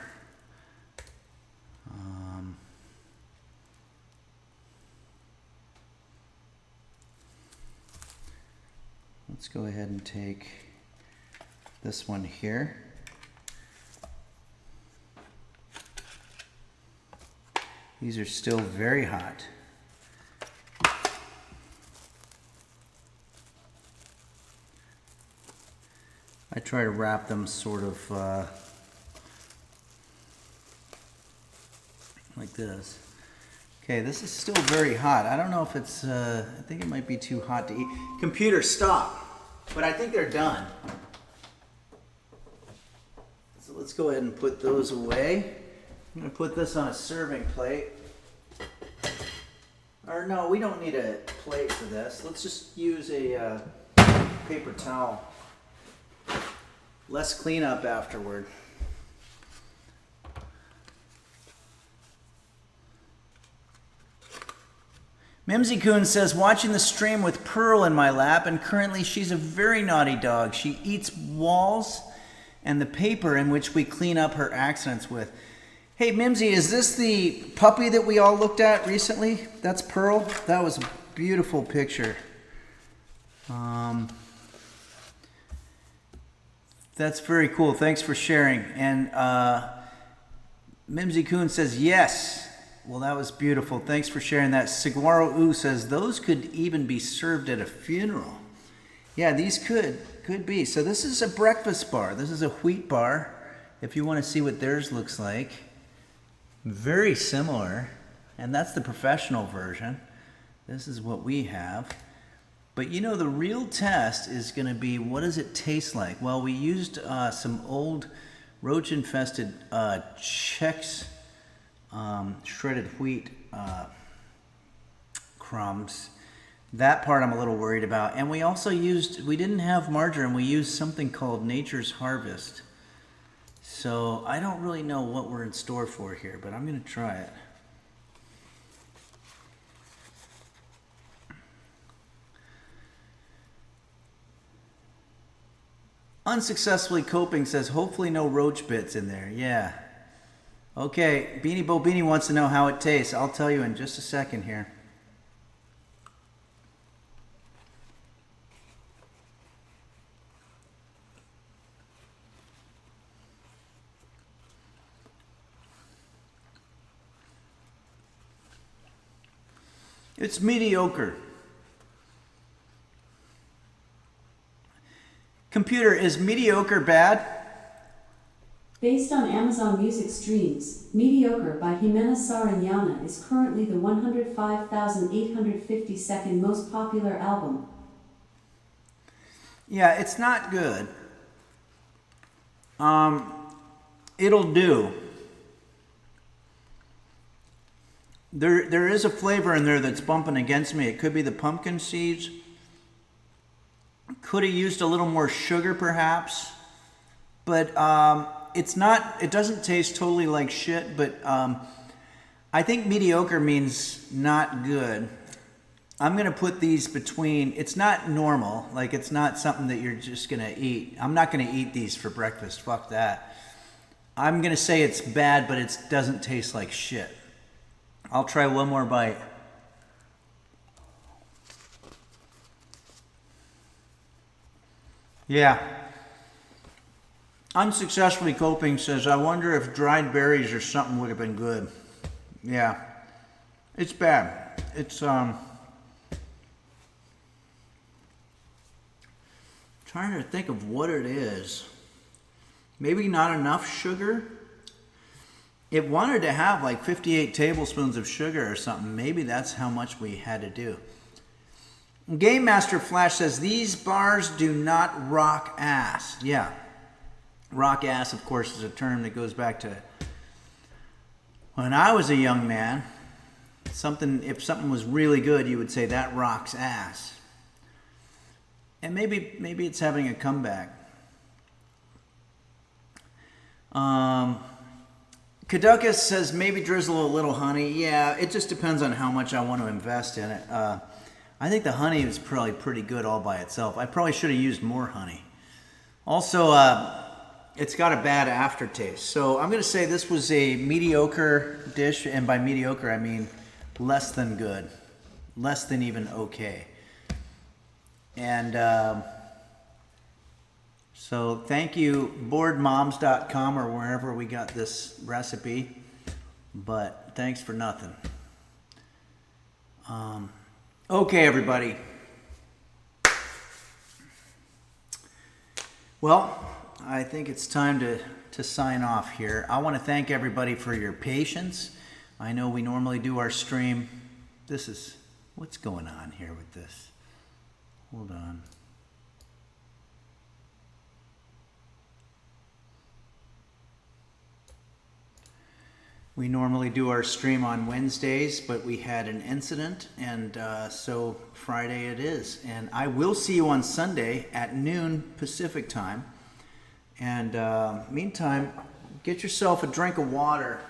Let's go ahead and take this one here. These are still very hot. I try to wrap them sort of like this. Okay, this is still very hot. I don't know if it's, I think it might be too hot to eat. Computer, stop. But I think they're done. So let's go ahead and put those away. I'm going to put this on a serving plate. Or no, we don't need a plate for this. Let's just use a paper towel. Less cleanup afterward. Mimsy Coon says, watching the stream with Pearl in my lap, and currently she's a very naughty dog. She eats walls and the paper in which we clean up her accidents with. Hey, Mimsy, is this the puppy that we all looked at recently? That's Pearl? That was a beautiful picture. That's very cool. Thanks for sharing. And Mimsy Coon says, yes. Well, that was beautiful. Thanks for sharing that. Saguaro Oo says, those could even be served at a funeral. Yeah, these could be. So this is a breakfast bar. This is a wheat bar. If you want to see what theirs looks like. Very similar. And that's the professional version. This is what we have. But you know, the real test is going to be, what does it taste like? Well, we used some old roach-infested Chex shredded wheat crumbs. That part I'm a little worried about. And we also we didn't have margarine, we used something called Nature's Harvest. So I don't really know what we're in store for here, but I'm going to try it. Unsuccessfully coping says, hopefully no roach bits in there. Yeah. Okay, Beanie Bo Beanie wants to know how it tastes. I'll tell you in just a second here. It's mediocre. Computer, is mediocre bad? Based on Amazon Music streams, Mediocre by Jimena Sariñana is currently the 105,852nd most popular album. Yeah, it's not good. It'll do. There is a flavor in there that's bumping against me. It could be the pumpkin seeds. Could have used a little more sugar perhaps. But it's not, it doesn't taste totally like shit, but I think mediocre means not good. I'm going to put these between, it's not normal, like it's not something that you're just going to eat. I'm not going to eat these for breakfast, fuck that. I'm going to say it's bad, but it doesn't taste like shit. I'll try one more bite. Yeah. Unsuccessfully coping says, I wonder if dried berries or something would have been good. Yeah. It's bad. It's, trying to think of what it is. Maybe not enough sugar. It wanted to have like 58 tablespoons of sugar or something. Maybe that's how much we had to do. Game Master Flash says, these bars do not rock ass. Yeah. Rock ass, of course, is a term that goes back to when I was a young man. If something was really good, you would say that rocks ass. And maybe it's having a comeback. Caducus says maybe drizzle a little honey. Yeah, it just depends on how much I want to invest in it. I think the honey is probably pretty good all by itself. I probably should have used more honey. Also, it's got a bad aftertaste. So I'm going to say this was a mediocre dish, and by mediocre I mean less than good. Less than even okay. And so thank you, boredmoms.com or wherever we got this recipe, but thanks for nothing. Okay, everybody. Well, I think it's time to sign off here. I want to thank everybody for your patience. I know we normally do our stream. What's going on here with this? Hold on. We normally do our stream on Wednesdays, but we had an incident, and so Friday it is. And I will see you on Sunday at noon Pacific time. And meantime, get yourself a drink of water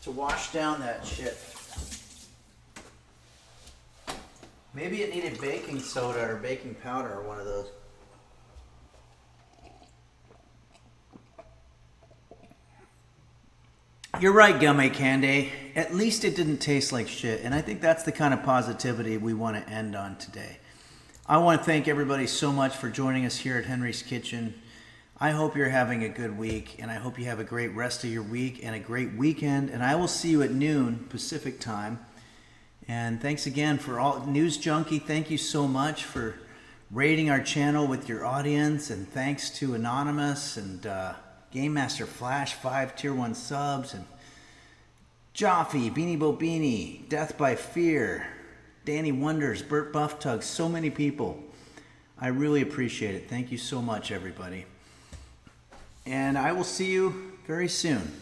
to wash down that shit. Maybe it needed baking soda or baking powder or one of those. You're right, Gummy Candy. At least it didn't taste like shit. And I think that's the kind of positivity we want to end on today. I want to thank everybody so much for joining us here at Henry's Kitchen. I hope you're having a good week, and I hope you have a great rest of your week and a great weekend. And I will see you at noon Pacific time. And thanks again for all News Junkie. Thank you so much for rating our channel with your audience. And thanks to Anonymous and Game Master Flash, 5 Tier 1 subs, and Joffe, Beanie Bobini, Death by Fear, Danny Wonders, Burt Bufftug, so many people. I really appreciate it. Thank you so much, everybody. And I will see you very soon.